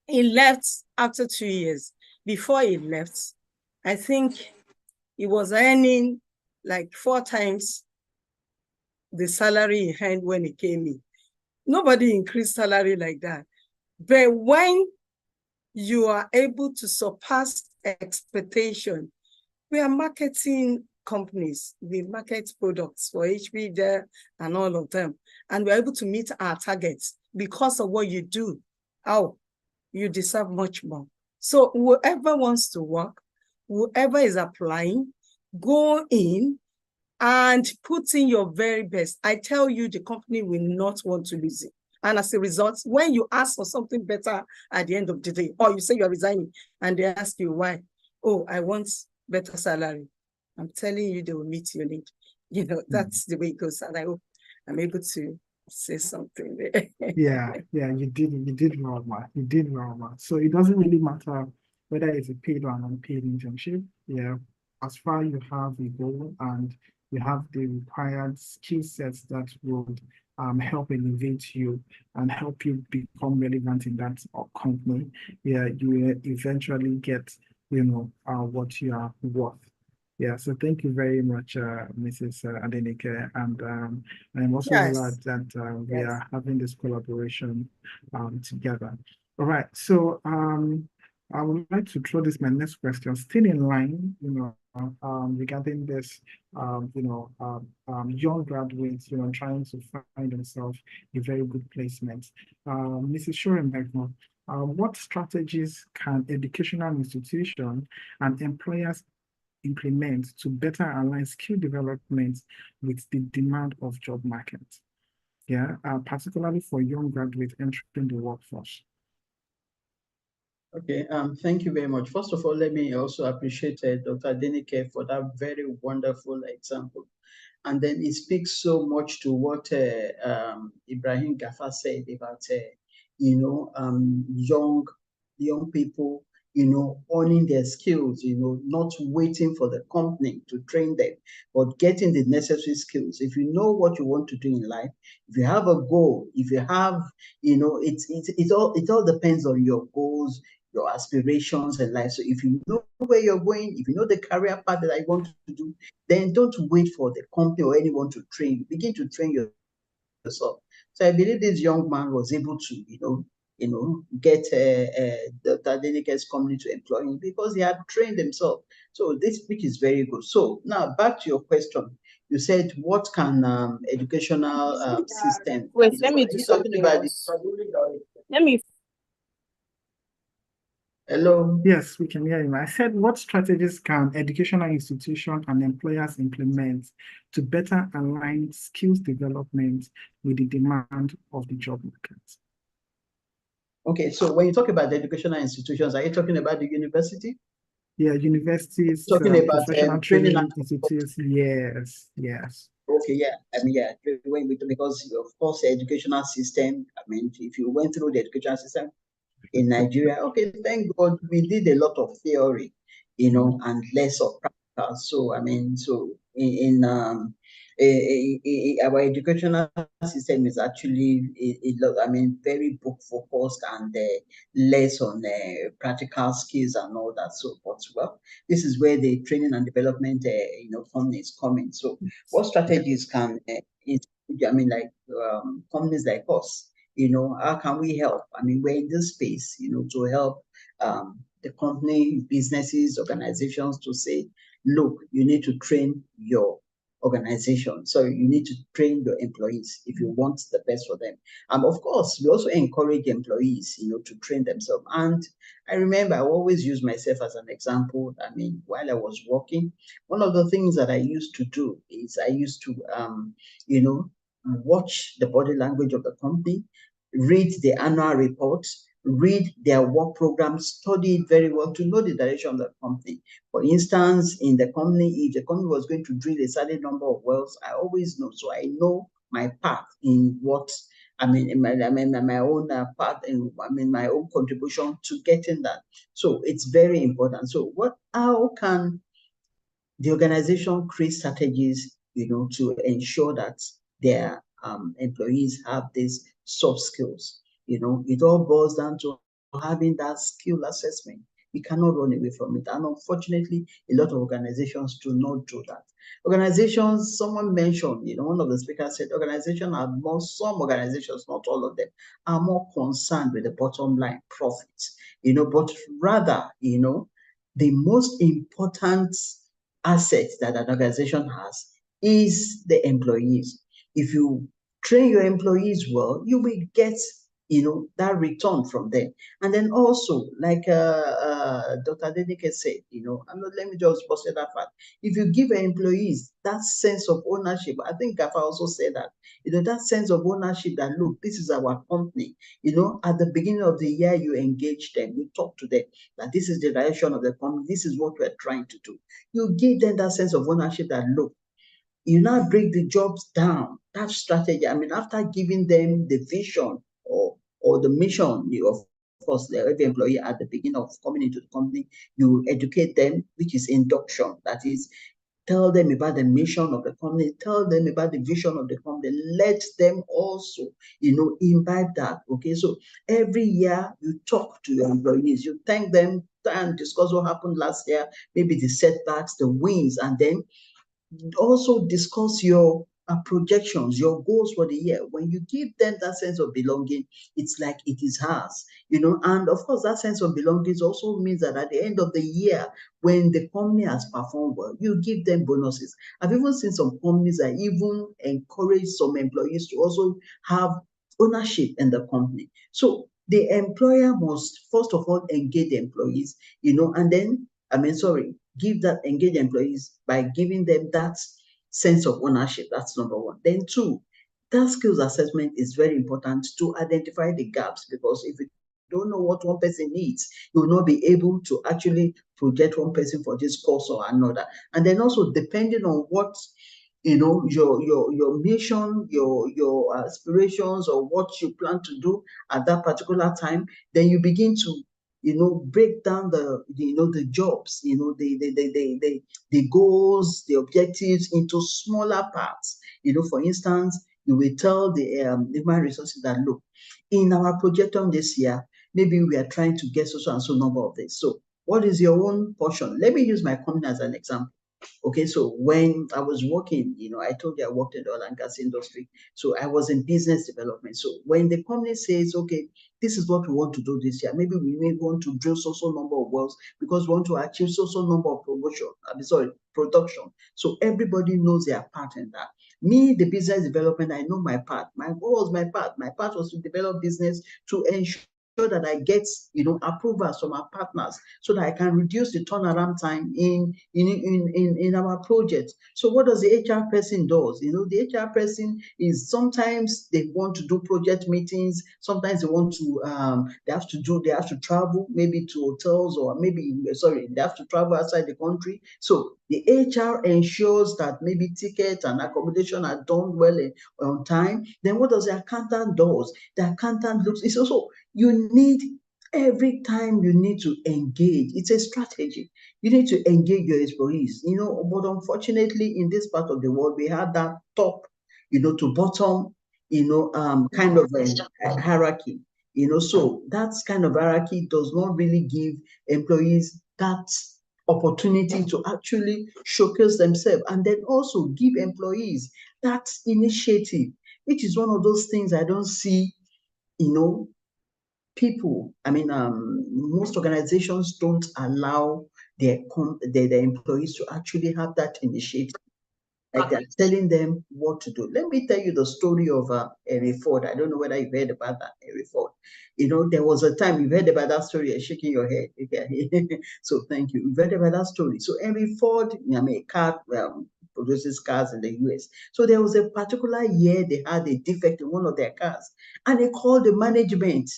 He left after 2 years. Before he left, I think he was earning like 4 times the salary he had when he came in. Nobody increased salary like that. But when you are able to surpass expectation, we are marketing companies. We market products for HP there and all of them. And we're able to meet our targets because of what you do. Oh, you deserve much more. So whoever wants to work, whoever is applying, go in and put in your very best. I tell you, the company will not want to lose it. And as a result, when you ask for something better at the end of the day, or you say you're resigning and they ask you why, oh, I want better salary, I'm telling you, they will meet your need. That's the way it goes. And I hope I'm able to say something there. Yeah, you did well, man. You did well, man. So it doesn't really matter whether it's a paid or an unpaid internship. Yeah, as far as you have a goal and you have the required skill sets that would help elevate you and help you become relevant in that company, yeah, you will eventually get, what you are worth. Yeah, so thank you very much, Mrs. Adenike, and I'm also glad that we are having this collaboration together. All right, so I would like to throw this my next question, still in line, regarding this, young graduates, trying to find themselves a very good placement. Mrs. Shorenberg, what strategies can educational institutions and employers implement to better align skill development with the demand of job market? Yeah, particularly for young graduates entering the workforce. Okay, thank you very much. First of all, let me also appreciate Dr. Adenike for that very wonderful example. And then it speaks so much to what Ibrahim Gafar said about, young people, owning their skills, not waiting for the company to train them, but getting the necessary skills. If you know what you want to do in life, if you have a goal, if you have, it all depends on your goals, your aspirations in life. So if you know where you're going, if you know the career path that I want to do, then don't wait for the company or anyone to train you. Begin to train yourself. So I believe this young man was able to, get Dr. Adenike's company to employ him because he had trained himself. So this, which is very good. So now back to your question. You said, what can educational system? Wait, let me Are do you talking something about else. Let me. Hello? Yes, we can hear you. I said, what strategies can educational institutions and employers implement to better align skills development with the demand of the job market? Okay, so when you talk about the educational institutions, are you talking about the university? Yeah, universities, Talking about professional training training institutes. Yes. Okay, yeah. I mean, yeah, because of course the educational system, I mean, if you went through the educational system in Nigeria, okay, thank God we did a lot of theory, and less of practical. So I mean, so in our educational system is actually very book focused and less on practical skills and all that. So, but well, this is where the training and development company is coming. So, what strategies can companies like us, how can we help? I mean, we're in this space, to help the company, businesses, organizations to say, look, you need to train your organization. So you need to train your employees if you want the best for them. Of course, we also encourage employees, to train themselves. And I remember I always use myself as an example. I mean, while I was working, one of the things that I used to do is I used to, watch the body language of the company, read the annual reports, read their work program, study it very well to know the direction of the company. For instance, in the company, if the company was going to drill a certain number of wells, I always know. So I know my path in what, in my own part, and my own contribution to getting that. So it's very important. So how can the organization create strategies, to ensure that their employees have these soft skills? It all boils down to having that skill assessment. We cannot run away from it. And unfortunately, a lot of organizations do not do that. Organizations, someone mentioned, one of the speakers said, some organizations, not all of them, are more concerned with the bottom line profits, but rather, the most important asset that an organization has is the employees. If you train your employees well, you will get that return from them. And then also, like Dr. Adenike said, let me just post that fact. If you give employees that sense of ownership, I think Gafa also said that, that sense of ownership that, look, this is our company. At the beginning of the year, you engage them, you talk to them, that this is the direction of the company, this is what we're trying to do. You give them that sense of ownership that, look, you now break the jobs down, that strategy. I mean, after giving them the vision or the mission, of course, every employee at the beginning of coming into the company, you educate them, which is induction. That is, tell them about the mission of the company, tell them about the vision of the company, let them also, imbibe that. Okay, so every year you talk to your employees, you thank them and discuss what happened last year, maybe the setbacks, the wins, and then also discuss your projections, your goals for the year. When you give them that sense of belonging, it's like it is hers, and of course, that sense of belonging also means that at the end of the year, when the company has performed well, you give them bonuses. I've even seen some companies that even encourage some employees to also have ownership in the company. So the employer must first of all engage the employees, and then, give that engage employees by giving them that sense of ownership. That's number one. Then two, that skills assessment is very important to identify the gaps, because if you don't know what one person needs, you will not be able to actually project one person for this course or another. And then also, depending on what your mission, your aspirations, or what you plan to do at that particular time, then you begin to break down the jobs, the goals, the objectives into smaller parts. For instance, you will tell the human resources that, look, in our projection this year, maybe we are trying to get so and so number of this. So what is your own portion? Let me use my company as an example. Okay, so when I was working, I told you I worked in the oil and gas industry. So I was in business development. So when the company says, okay, this is what we want to do this year, maybe we may want to drill so number of wells because we want to achieve so number of production. So everybody knows their part in that. Me, the business development, I know my part. What was my part? My part was to develop business to ensure that I get approvals from our partners so that I can reduce the turnaround time in our project. So what does the HR person does? The HR person is, sometimes they want to do project meetings, sometimes they want to they have to travel maybe to hotels, or maybe they have to travel outside the country. So the HR ensures that maybe tickets and accommodation are done well on time. Then what does the accountant does? The accountant looks, it's also, you need, every time you need to engage. It's a strategy. You need to engage your employees, but unfortunately in this part of the world, we have that top, to bottom, kind of a hierarchy, so that kind of hierarchy does not really give employees that opportunity to actually showcase themselves, and then also give employees that initiative, which is one of those things I don't see, people. Most organizations don't allow their employees to actually have that initiative. Like they're telling them what to do. Let me tell you the story of Henry Ford. I don't know whether you've heard about that, Henry Ford. There was a time, you've heard about that story, you're shaking your head. Okay. So thank you. You've heard about that story. So Henry Ford, a car, produces cars in the US. So there was a particular year they had a defect in one of their cars, and they called the management.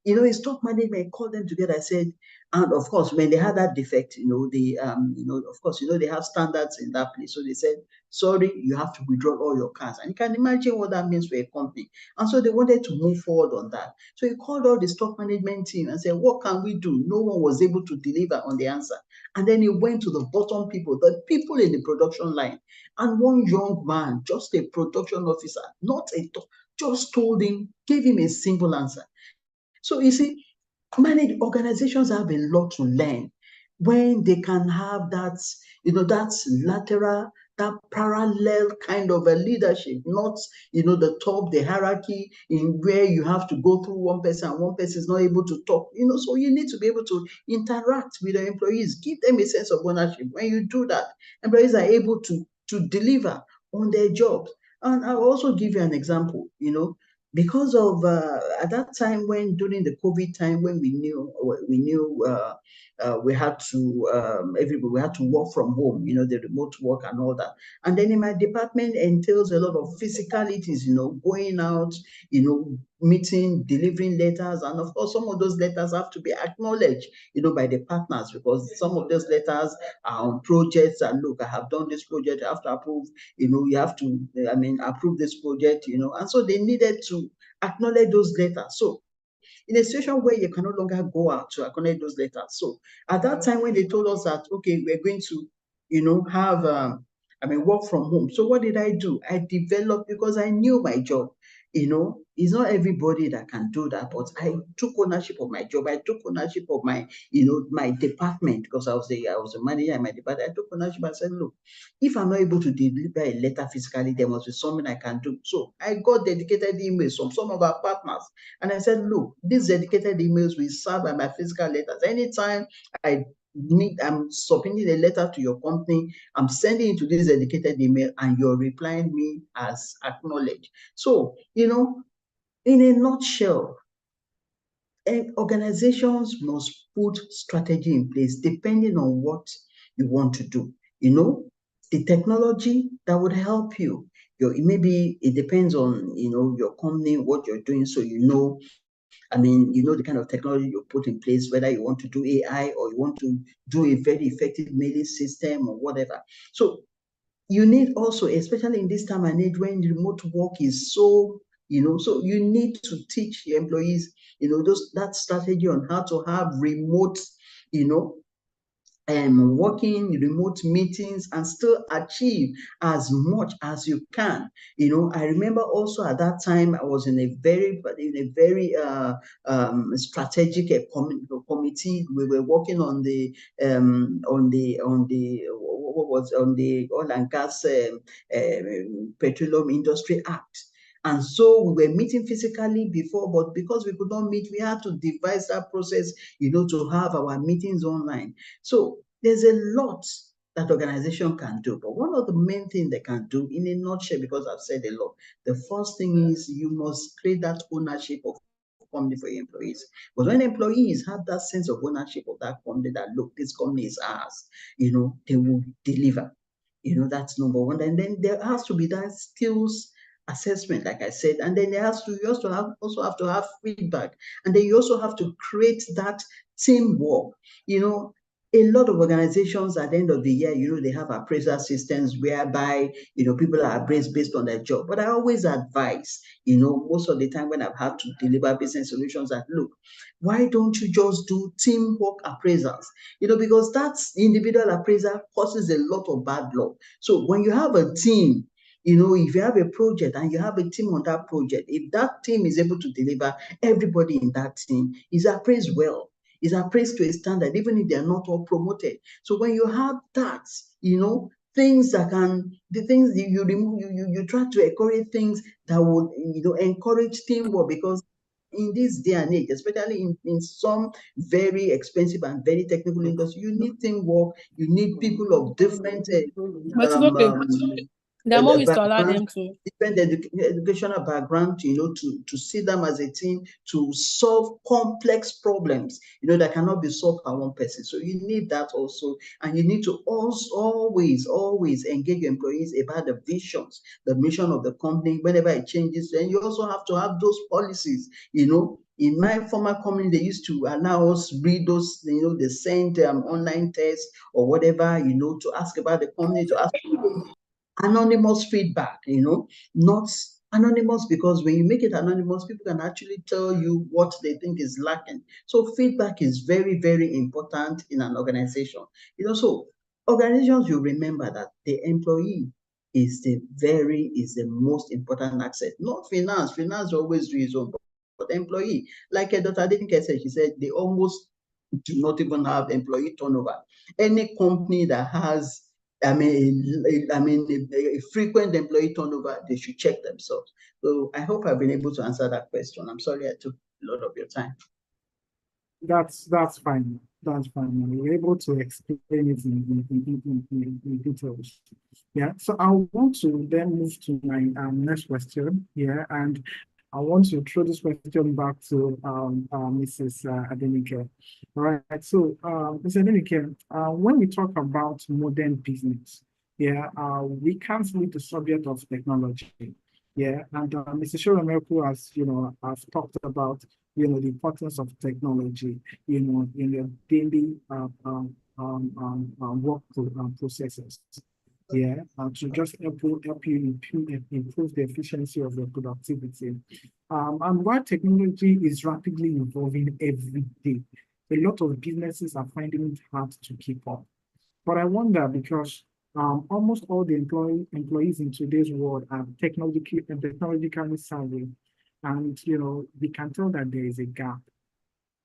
His top management called them together. I said, and of course, when they had that defect, of course, they have standards in that place. So they said, sorry, you have to withdraw all your cars. And you can imagine what that means for a company. And so they wanted to move forward on that. So he called all the stock management team and said, what can we do? No one was able to deliver on the answer. And then he went to the bottom people, the people in the production line. And one young man, just a production officer, not a top, just told him, gave him a simple answer. So you see, many organizations have a lot to learn when they can have that, that lateral, that parallel kind of a leadership, not, the top, the hierarchy, in where you have to go through one person and one person is not able to talk, so you need to be able to interact with the employees, give them a sense of ownership. When you do that, employees are able to deliver on their jobs. And I'll also give you an example, because of at that time, when during the COVID time, when we knew we had to everybody, we had to work from home, the remote work and all that. And then in my department entails a lot of physicalities, going out, meeting, delivering letters, and of course some of those letters have to be acknowledged, by the partners, because some of those letters are on projects, and look, I have done this project, I have to approve, you have to approve this project, and so they needed to acknowledge those letters. So in a situation where you can no longer go out to acknowledge those letters, so at that time when they told us that, okay, we're going to have work from home. So what did I do? I developed, because I knew my job, it's not everybody that can do that, but I took ownership of my job. I took ownership of my, my department, because I was a manager in my department. I took ownership. I said, look, if I'm not able to deliver a letter physically, there must be something I can do. So I got dedicated emails from some of our partners. And I said, look, these dedicated emails will serve as my physical letters. Anytime I'm submitting a letter to your company, I'm sending it to this dedicated email, and you're replying me as acknowledged. So, in a nutshell, organizations must put strategy in place depending on what you want to do. The technology that would help you. Maybe it depends on your company, what you're doing, so the kind of technology you put in place, whether you want to do AI or you want to do a very effective mailing system or whatever. So you need also, especially in this time and age when remote work is so, so you need to teach your employees, that strategy on how to have remote, working remote meetings and still achieve as much as you can. I remember also at that time I was in a very strategic committee. We were working on the what was on the Oil and Gas Petroleum Industry Act. And so we were meeting physically before, but because we could not meet, we had to devise that process, to have our meetings online. So there's a lot that organization can do. But one of the main things they can do, in a nutshell, because I've said a lot, the first thing is you must create that ownership of company for your employees. But when employees have that sense of ownership of that company, that look, this company is ours, they will deliver. That's number one. And then there has to be that skills assessment, like I said, and then you also have to have feedback, and then you also have to create that teamwork. A lot of organizations at the end of the year, they have appraisal systems whereby people are appraised based on their job. But I always advise, most of the time when I've had to deliver business solutions, that look, why don't you just do teamwork appraisals? Because that's individual appraisal causes a lot of bad luck. So when you have a team, if you have a project and you have a team on that project, if that team is able to deliver, everybody in that team is appraised well, is appraised to a standard, even if they're not all promoted. So when you have that, things that the things you remove, you try to encourage things that would, encourage teamwork, because in this day and age, especially in some very expensive and very technical industry, you need teamwork, you need people of different But it's okay. Their mom is to allow them to. different educational background, to see them as a team to solve complex problems, that cannot be solved by one person. So you need that also, and you need to also always engage your employees about the visions, the mission of the company. Whenever it changes, then you also have to have those policies. In my former company, they used to allow us read those, they send online tests or whatever, to ask about the company, to ask anonymous feedback, not anonymous, because when you make it anonymous, people can actually tell you what they think is lacking. So feedback is very, very important in an organization. So organizations, you remember that the employee is the most important asset, not finance. Finance always do its own, but employee, like Dr. Adenike said, she said they almost do not even have employee turnover. Any company that has a frequent employee turnover, they should check themselves. So I hope I've been able to answer that question. I'm sorry I took a lot of your time. That's fine. That's fine. We're able to explain it in details. Yeah. So I want to then move to my next question. Yeah, and I want to throw this question back to Mrs. Adenike. All right. So, Mrs. Adenike, when we talk about modern business, we can't leave the subject of technology. Yeah, and Mr. Shoromeku has talked about the importance of technology, in the daily work processes. Yeah, to just help you improve the efficiency of your productivity. And while technology is rapidly evolving every day, a lot of businesses are finding it hard to keep up. But I wonder, because almost all the employees in today's world are technologically savvy. and we can tell that there is a gap.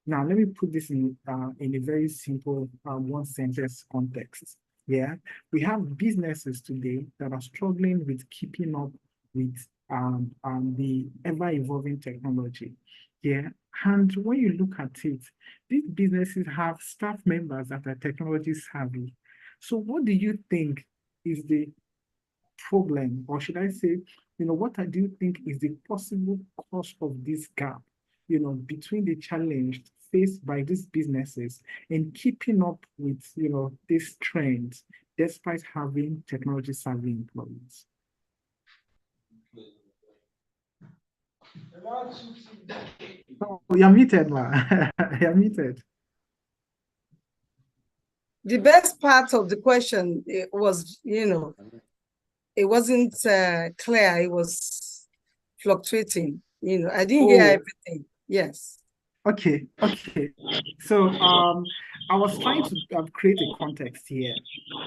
Now, let me put this in a very simple one sentence context. Yeah, we have businesses today that are struggling with keeping up with the ever-evolving technology. Yeah, and when you look at it, these businesses have staff members that are technology savvy. So what do you think is the problem, or should I say, what do you think is the possible cause of this gap, between the challenge faced by these businesses in keeping up with, these trends, despite having technology savvy employees? Oh, you're muted, ma. You're muted. The best part of the question was, it wasn't clear. It was fluctuating. I didn't hear everything. Yes. Okay. So I was trying to create a context here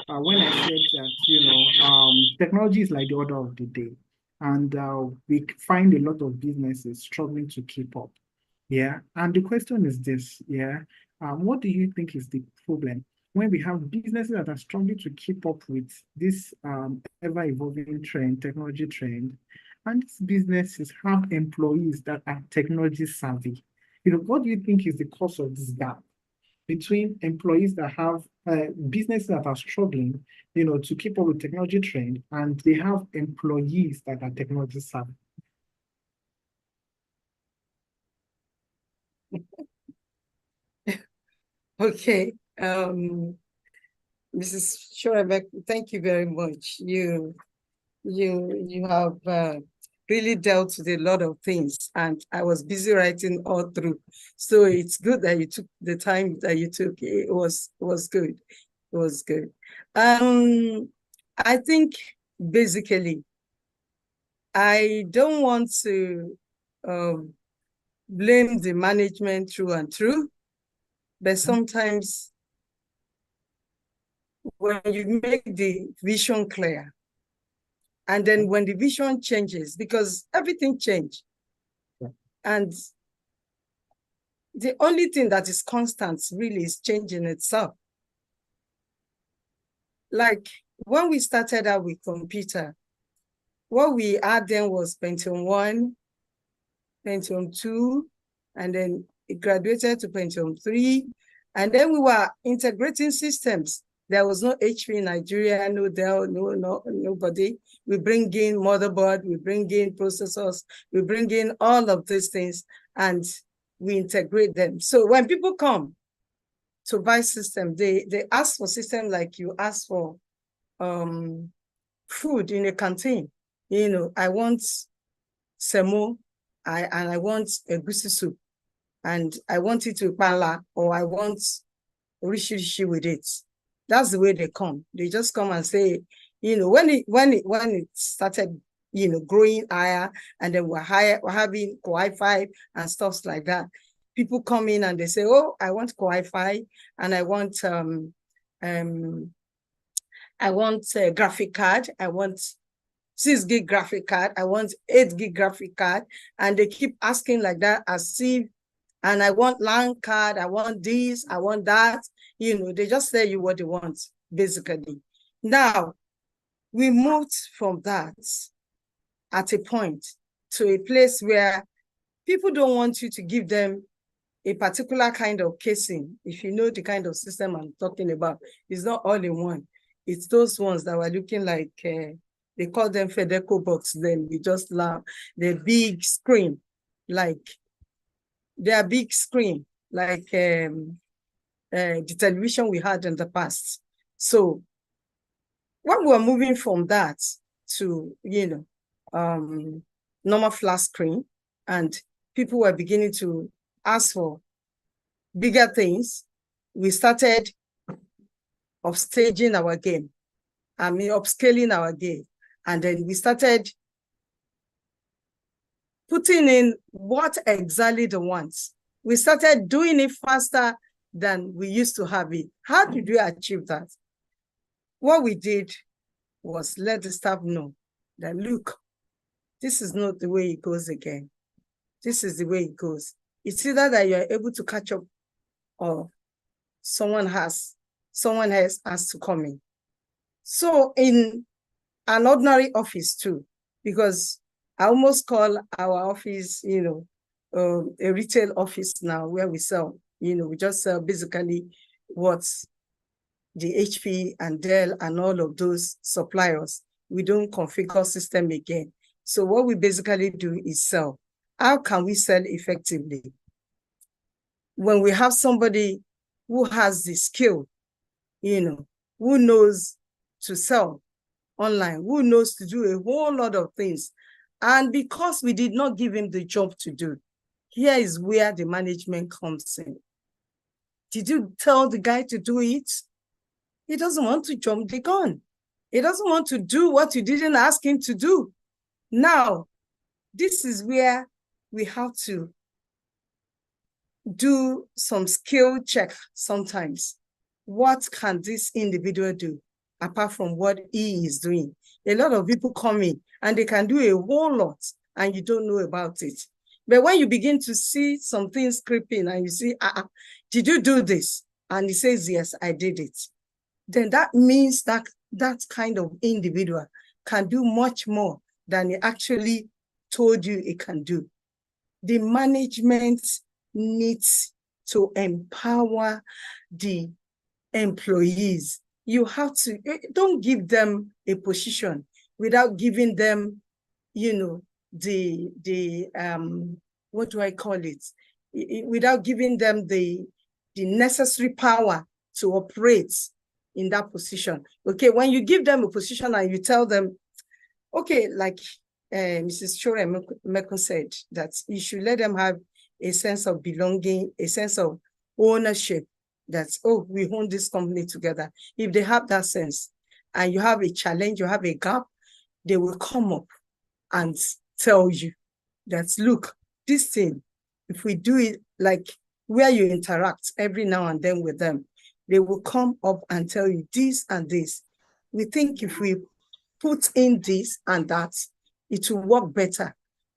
when I said that technology is like the order of the day, and we find a lot of businesses struggling to keep up. Yeah, and the question is this, yeah, what do you think is the problem when we have businesses that are struggling to keep up with this ever-evolving trend, technology trend, and these businesses have employees that are technology savvy? What do you think is the cause of this gap between employees that have businesses that are struggling, to keep up with technology trend, and they have employees that are technology savvy? Okay. Mrs. Shorebek, thank you very much. You have really dealt with a lot of things, and I was busy writing all through. So it's good that you took the time that you took. It was good. It was good. I think basically, I don't want to blame the management through and through, but sometimes when you make the vision clear, and then when the vision changes, because everything changed, and the only thing that is constant really is changing itself. Like when we started out with computer, what we had then was Pentium 1, Pentium 2, and then it graduated to Pentium 3, and then we were integrating systems. There was no HP in Nigeria, no Dell, nobody. We bring in motherboard, we bring in processors, we bring in all of these things, and we integrate them. So when people come to buy system, they ask for system like you ask for food in a canteen. I want semo, and I want a egusi soup, and I want it to pala, or I want rishi with it. That's the way they come. They just come and say, when it started, growing higher, and then we're having Wi-Fi and stuff like that. People come in and they say, oh, I want Wi-Fi, and I want a graphic card. I want 6 gig graphic card. I want 8 gig graphic card. And they keep asking like that as if, and I want LAN card. I want this, I want that. They just tell you what they want, basically. Now, we moved from that at a point to a place where people don't want you to give them a particular kind of casing. If you know the kind of system I'm talking about, it's not all in one. It's those ones that were looking like, they call them FedEco box, then we just laugh. The big screen, like their big screen, like the television we had in the past. So when we were moving from that to, normal flat screen, and people were beginning to ask for bigger things, we started upstaging our game. Upscaling our game. And then we started putting in what exactly they want. We started doing it faster than we used to have it. How did we achieve that? What we did was let the staff know that, look, this is not the way it goes again. this is the way it goes. It's either that you're able to catch up or someone else has to come in. So in an ordinary office too, because I almost call our office, a retail office now where we sell, we just sell basically what's the HP and Dell and all of those suppliers. We don't configure system again. So what we basically do is sell. How can we sell effectively? When we have somebody who has the skill, who knows to sell online, who knows to do a whole lot of things. And because we did not give him the job to do, here is where the management comes in. Did you tell the guy to do it? He doesn't want to jump the gun. He doesn't want to do what you didn't ask him to do. Now, this is where we have to do some skill check sometimes. What can this individual do apart from what he is doing? A lot of people come in and they can do a whole lot and you don't know about it. But when you begin to see some things creeping and you see, did you do this? And he says, yes, I did it. Then that means that that kind of individual can do much more than he actually told you he can do. The management needs to empower the employees. You have to, don't give them a position without giving them, what do I call it? Without giving them the necessary power to operate in that position. Okay, when you give them a position and you tell them, okay, like Mrs. Shore Mekun said, that you should let them have a sense of belonging, a sense of ownership, that, oh, we own this company together. If they have that sense and you have a challenge, you have a gap, they will come up and tell you that, look, this thing, if we do it like where you interact every now and then with them, they will come up and tell you this and this. We think if we put in this and that, it will work better.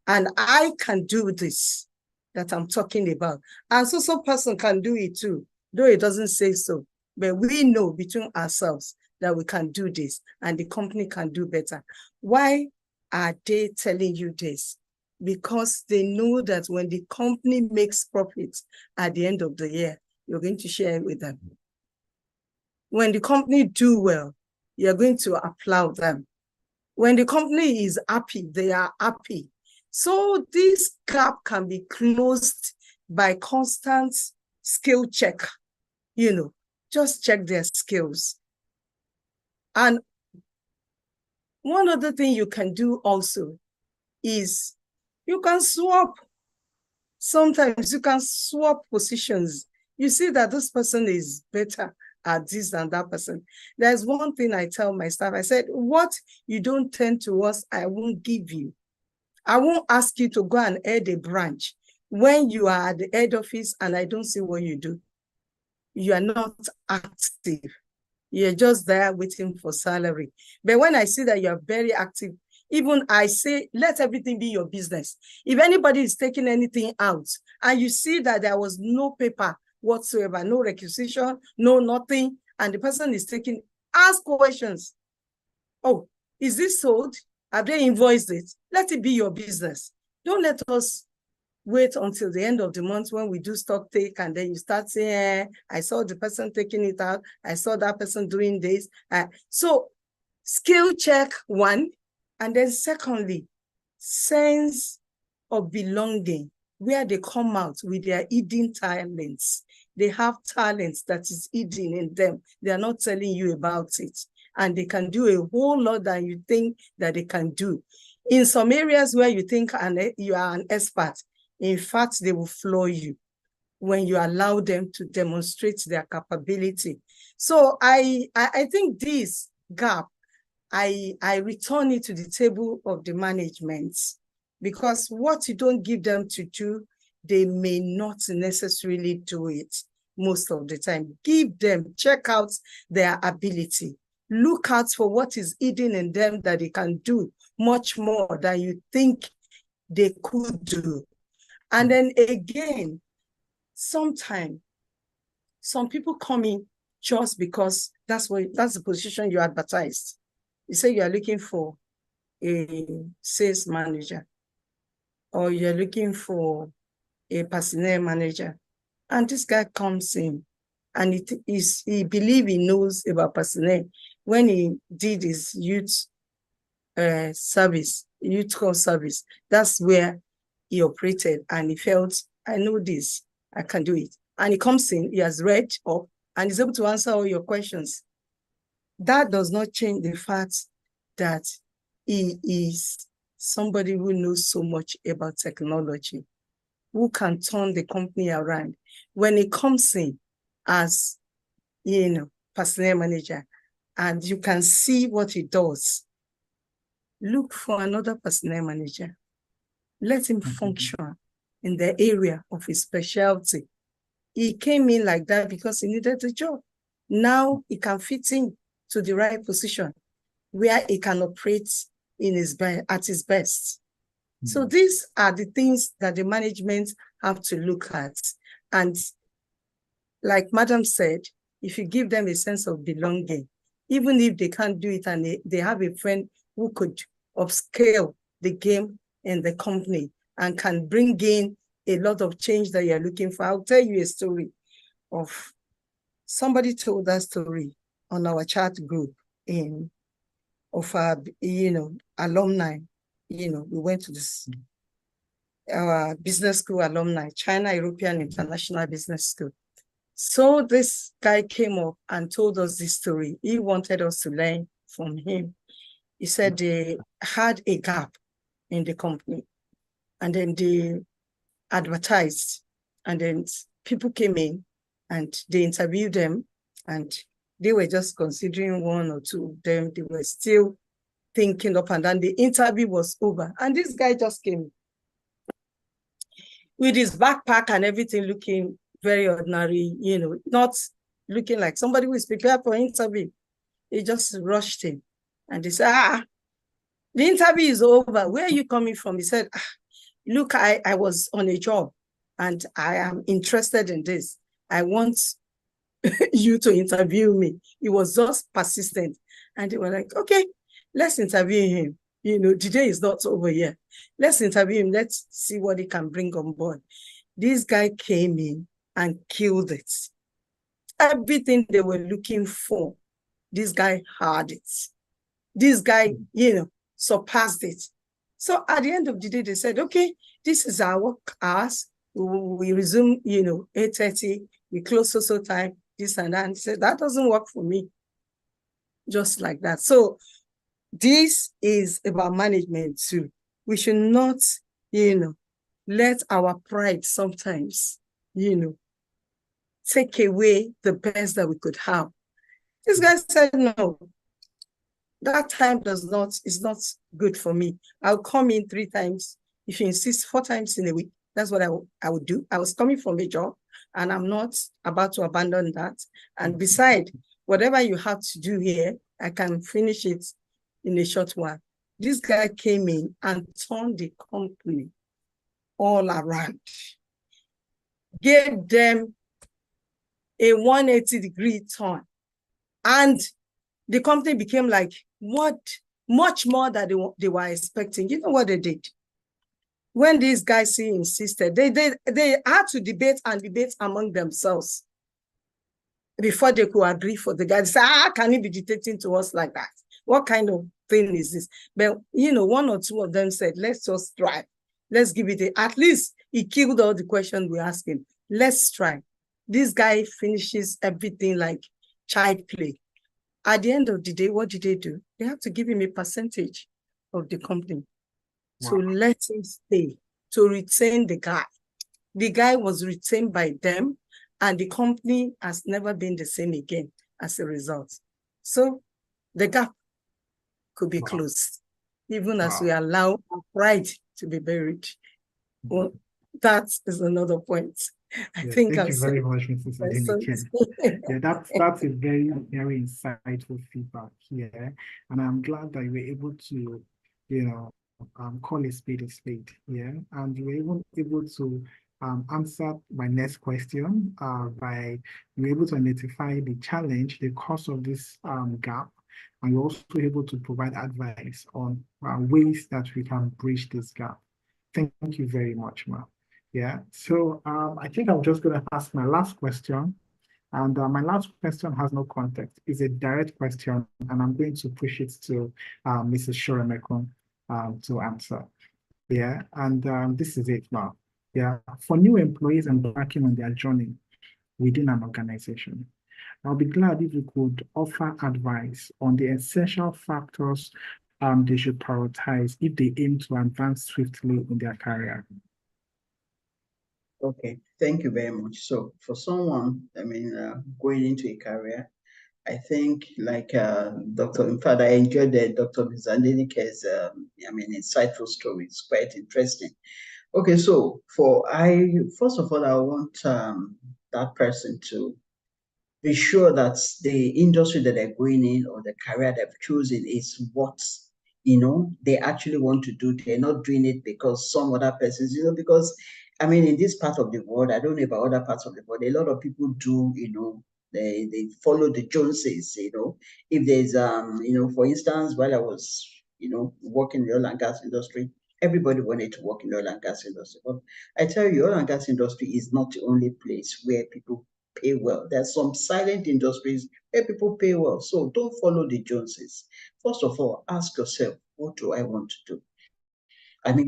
And I can do this that I'm talking about. And so person can do it too, though it doesn't say so. But we know between ourselves that we can do this and the company can do better. Why are they telling you this? Because they know that when the company makes profits at the end of the year, you're going to share it with them. When the company do well, you're going to applaud them. When the company is happy, they are happy. So this gap can be closed by constant skill check. Just check their skills. And one other thing you can do also is you can swap. Sometimes you can swap positions. You see that this person is better at this than that person. There's one thing I tell my staff. I said, what you don't tend to us, I won't give you. I won't ask you to go and head a branch when you are at the head office and I don't see what you do. You are not active. You're just there waiting for salary. But when I see that you're very active, even I say, let everything be your business. If anybody is taking anything out and you see that there was no paper whatsoever, no requisition, no nothing, and the person is taking, ask questions. Oh, is this sold? Have they invoiced it? Let it be your business. Don't let us wait until the end of the month when we do stock take and then you start saying, I saw the person taking it out. I saw that person doing this. So skill check, one. And then secondly, sense of belonging, where they come out with their hidden talents. They have talents that is hidden in them. They are not telling you about it. And they can do a whole lot than you think that they can do. In some areas where you think you are an expert, in fact, they will floor you when you allow them to demonstrate their capability. So I think this gap, I return it to the table of the management, because what you don't give them to do, they may not necessarily do it most of the time. Give them, check out their ability. Look out for what is hidden in them that they can do much more than you think they could do. And then again, sometimes some people come in just because that's the position you advertised. You say you are looking for a sales manager, or you're looking for a personnel manager, and this guy comes in and he believes he knows about personnel. When he did his youth call service, that's where he operated, and he felt, I know this, I can do it. And he comes in, he has read up, and he's able to answer all your questions. That does not change the fact that he is somebody who knows so much about technology, who can turn the company around. When he comes in as, personnel manager, and you can see what he does, look for another personnel manager. Let him function in the area of his specialty. He came in like that because he needed a job. Now he can fit in to the right position where he can operate at his best. So these are the things that the management have to look at. And like Madam said, if you give them a sense of belonging, even if they can't do it and they have a friend who could upscale the game in the company and can bring in a lot of change that you're looking for. I'll tell you a story of somebody told that story on our chat group of our, alumni. We went to this, our business school alumni, China European International Business School. So this guy came up and told us this story. He wanted us to learn from him. He said they had a gap in the company, and then they advertised, and then people came in and they interviewed them, and they were just considering one or two of them. They were still thinking up and down. The interview was over, and this guy just came with his backpack and everything, looking very ordinary, not looking like somebody who is prepared for interview. He just rushed in, and they said, the interview is over. Where are you coming from? He said, look, I was on a job and I am interested in this. I want you to interview me. He was just persistent. And they were like, okay, let's interview him. The day is not over yet. Let's interview him. Let's see what he can bring on board. This guy came in and killed it. Everything they were looking for, this guy had it. This guy, surpassed it. So at the end of the day, they said, okay, this is our work hours. We resume, 8:30, we close so time, this and that. And he said, that doesn't work for me. Just like that. So this is about management too. We should not, let our pride sometimes, take away the best that we could have. This guy said, no, that time is not good for me. I'll come in 3 times. If you insist, 4 times in a week, that's what I would do. I was coming from a job and I'm not about to abandon that. And beside, whatever you have to do here, I can finish it in a short while. This guy came in and turned the company all around, gave them a 180-degree turn, and the company became like much more than they were expecting. You know what they did? When these guys insisted, they had to debate among themselves before they could agree for the guy. They said, can he be dictating to us like that? What kind of thing is this? But, 1 or 2 of them said, let's just try. Let's give it at least he killed all the questions we asked him. Let's try. This guy finishes everything like child play. At the end of the day, what did they do? They have to give him a percentage of the company to let him stay, to retain the guy. The guy was retained by them, and the company has never been the same again as a result. So the gap could be closed, even as we allow our pride to be buried. Well, that is another point. I think thank you very much, Mrs. Adenike. That's a very, very insightful feedback here. And I'm glad that you were able to, call a spade, yeah. And you were even able to answer my next question by you were able to identify the challenge, the cause of this gap, and you're also able to provide advice on ways that we can bridge this gap. Thank you very much, Ma. Yeah, so I think I'm just going to ask my last question. And my last question has no context. It's a direct question, and I'm going to push it to Mrs. Shoremekun to answer. Yeah, and this is it now. Yeah, for new employees embarking on their journey within an organization, I'll be glad if you could offer advice on the essential factors they should prioritize if they aim to advance swiftly in their career. Okay, thank you very much. So for someone, going into a career, I think like in fact, I enjoyed Dr. Mizandenike's, insightful story. It's quite interesting. Okay, so first of all, I want that person to be sure that the industry that they're going in or the career they've chosen is what they actually want to do. They're not doing it because some other persons, because in this part of the world, I don't know about other parts of the world, a lot of people do, they follow the Joneses, if there's for instance, while I was working in the oil and gas industry, everybody wanted to work in the oil and gas industry. But I tell you, oil and gas industry is not the only place where people pay well. There's some silent industries where people pay well. So don't follow the Joneses. First of all, ask yourself, what do I want to do?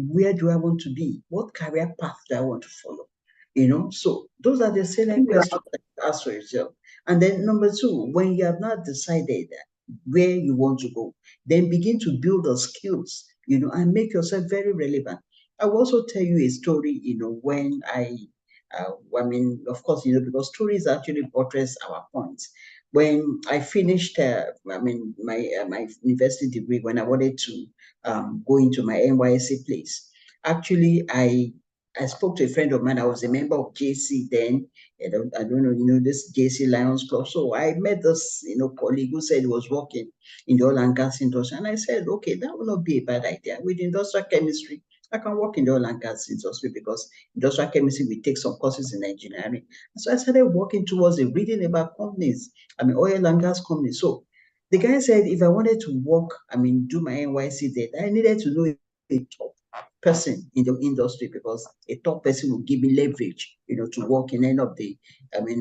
Where do I want to be? What career path do I want to follow? So those are the salient questions that you ask for yourself. And then number two, when you have not decided where you want to go, then begin to build the skills, and make yourself very relevant. I will also tell you a story, when of course, because stories actually buttress our points. When I finished, my university degree, when I wanted to go into my NYSC place, actually, I spoke to a friend of mine. I was a member of JC then. I don't know, this JC Lions Club. So I met this, colleague who said he was working in the oil and gas industry. And I said, okay, that would not be a bad idea. With industrial chemistry, I can work in the oil and gas industry because industrial chemistry, we take some courses in engineering. So I started working towards it, reading about companies, oil and gas companies. So the guy said, if I wanted to work, do my NYSC there, I needed to know a top person in the industry because a top person will give me leverage, to work in any of the,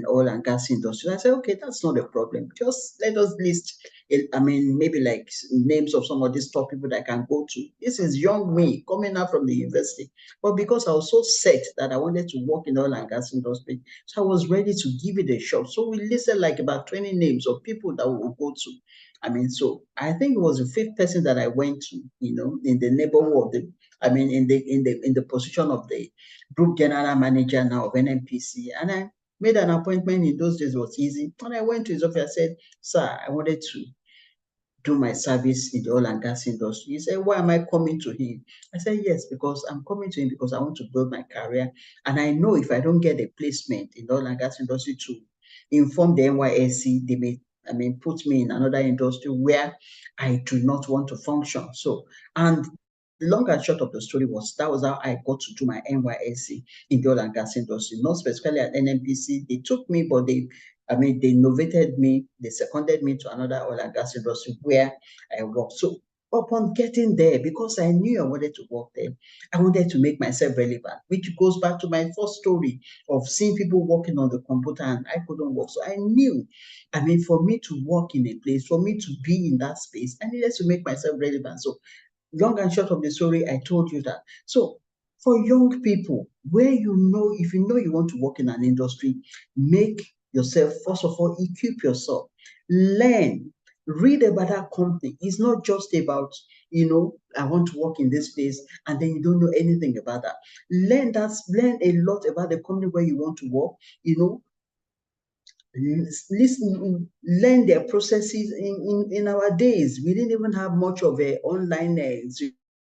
oil and gas industry. I said, okay, that's not a problem. Just let us list, maybe like names of some of these top people that I can go to. This is young me coming out from the university. But because I was so set that I wanted to work in the oil and gas industry, so I was ready to give it a shot. So we listed like about 20 names of people that we will go to. So I think it was the fifth person that I went to, in the neighborhood of the, in the position of the group general manager now of NNPC. And I made an appointment. In those days, it was easy. And I went to his office. I said, sir, I wanted to do my service in the oil and gas industry. He said, why am I coming to him? I said, yes, because I'm coming to him because I want to build my career. And I know if I don't get a placement in the oil and gas industry to inform the NYSC, they may put me in another industry where I do not want to function. So, and the long and short of the story was that was how I got to do my NYSC in the oil and gas industry, not specifically at NNPC. They took me, but they innovated me, they seconded me to another oil and gas industry where I work. So upon getting there, because I knew I wanted to work there, I wanted to make myself relevant, which goes back to my first story of seeing people working on the computer and I couldn't work. So I knew, for me to work in a place, for me to be in that space, I needed to make myself relevant. So long and short of the story, I told you that. So for young people, if you know you want to work in an industry, make yourself, first of all, equip yourself, learn, read about that company. It's not just about, I want to work in this place and then you don't know anything about that. Learn a lot about the company where you want to work, listen, learn their processes. In our days, we didn't even have much of a online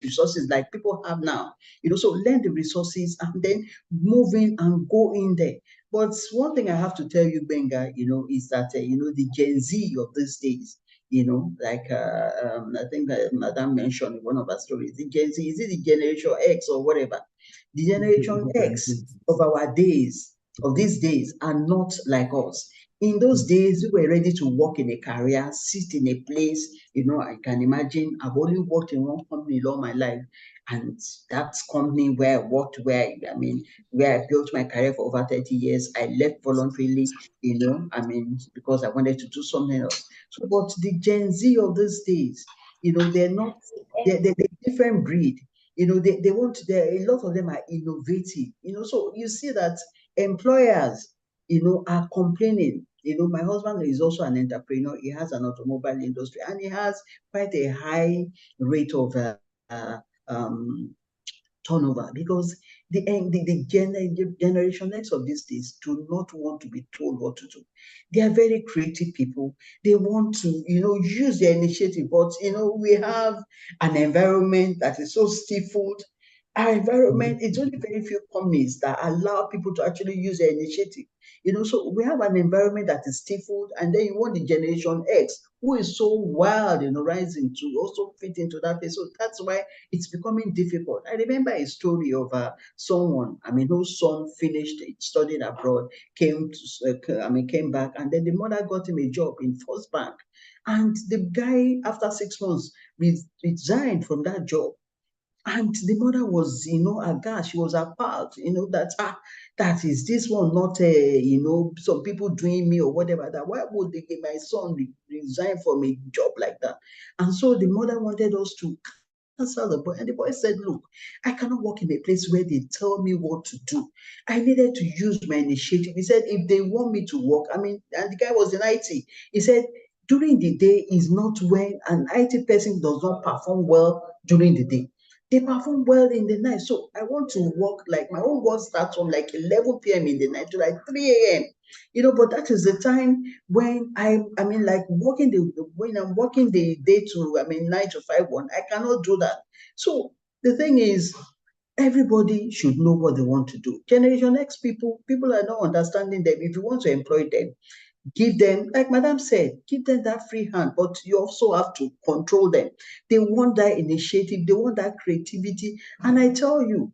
resources like people have now, so learn the resources and then move in and go in there. But one thing I have to tell you, Benga, is that, the Gen Z of these days, like I think Madam mentioned in one of her stories, the Gen Z, is it the Generation X or whatever? The Generation X of our days, of these days, are not like us. In those days, we were ready to work in a career, sit in a place. I can imagine I've only worked in one company all my life. And that company where I worked, where I built my career for over 30 years, I left voluntarily, because I wanted to do something else. So, but the Gen Z of these days, they're not, they're a different breed. They want, a lot of them are innovative, so you see that employers, are complaining. My husband is also an entrepreneur. He has an automobile industry and he has quite a high rate of uh, um, turnover, because the Generation X of these days do not want to be told what to do. They are very creative people. They want to, use their initiative, but we have an environment that is so stifled. Our environment, it's only very few companies that allow people to actually use their initiative. So we have an environment that is stifled, and then you want the Generation X, who is so wild, rising to also fit into that place. So that's why it's becoming difficult. I remember a story of someone, whose son finished studying abroad, came back, and then the mother got him a job in First Bank. And the guy, after 6 months, resigned from that job. And the mother was, aghast. She was appalled, that is this one not, some people doing me or whatever. That why would my son resign from a job like that? And so the mother wanted us to cancel the boy. And the boy said, look, I cannot work in a place where they tell me what to do. I needed to use my initiative. He said, if they want me to work, and the guy was in IT. He said, during the day is not when an IT person does not perform well during the day. They perform well in the night. So I want to work, like my own work starts from like 11 p.m. in the night to like 3 a.m. But that is the time when when I'm working the day to 9 to 5 1, I cannot do that. So the thing is, everybody should know what they want to do. Generation X people are not understanding them. If you want to employ them, give them, like Madam said, give them that free hand, but you also have to control them. They want that initiative, they want that creativity. And I tell a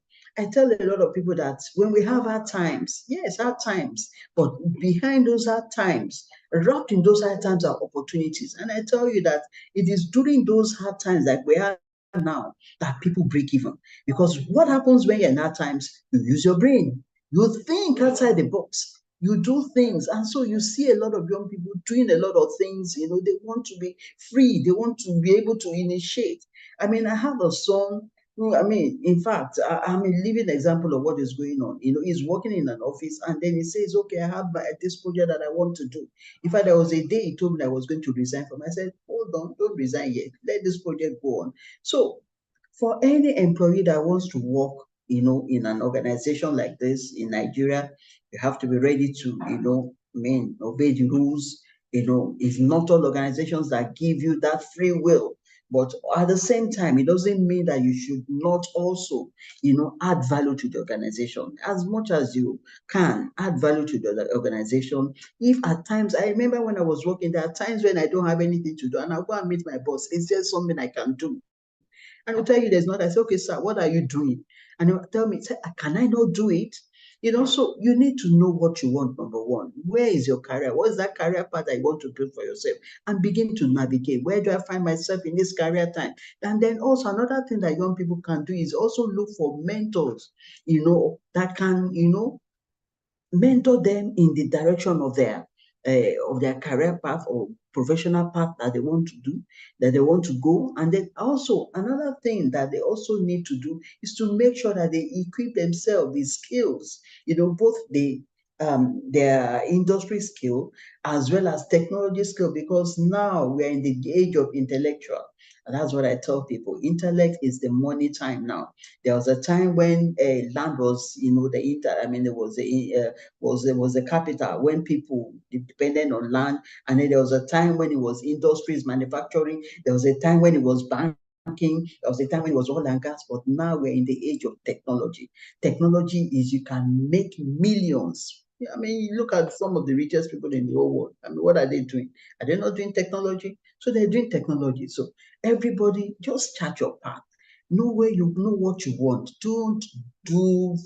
lot of people that when we have hard times, yes, hard times, but behind those hard times, wrapped in those hard times are opportunities. And I tell you that it is during those hard times that we are now that people break even. Because what happens when you're in hard times? You use your brain. You think outside the box. You do things, and so you see a lot of young people doing a lot of things. They want to be free. They want to be able to initiate. I have a son who, in fact, I'm a living example of what is going on. He's working in an office, and then he says, okay, I have this project that I want to do. In fact, there was a day he told me I was going to resign from. I said, hold on, don't resign yet. Let this project go on. So for any employee that wants to work, in an organization like this in Nigeria, you have to be ready to, obey the rules. It's not all organizations that give you that free will. But at the same time, it doesn't mean that you should not also, add value to the organization. As much as you can, add value to the organization. If at times, I remember when I was working, there are times when I don't have anything to do, and I'll go and meet my boss. Is there something I can do? And I'll tell you there's not. I say, okay, sir, what are you doing? And he'll tell me, say, can I not do it? So you need to know what you want, number one. Where is your career? What is that career path that you want to build for yourself? And begin to navigate. Where do I find myself in this career time? And then also another thing that young people can do is also look for mentors, that can, mentor them in the direction of their career path or professional path that they want to do, that they want to go. And then also another thing that they also need to do is to make sure that they equip themselves with skills, both their industry skill as well as technology skill, because now we're in the age of intellectual. And that's what I tell people. Intellect is the money time now. There was a time when land was, there was a capital when people depended on land, and then there was a time when it was industries, manufacturing. There was a time when it was banking. There was a time when it was oil and gas. But now we're in the age of technology. Technology is you can make millions I mean, you look at some of the richest people in the whole world. I mean, what are they doing? Are they not doing technology? So they're doing technology. So everybody just chart your path. Know where you know what you want. Don't do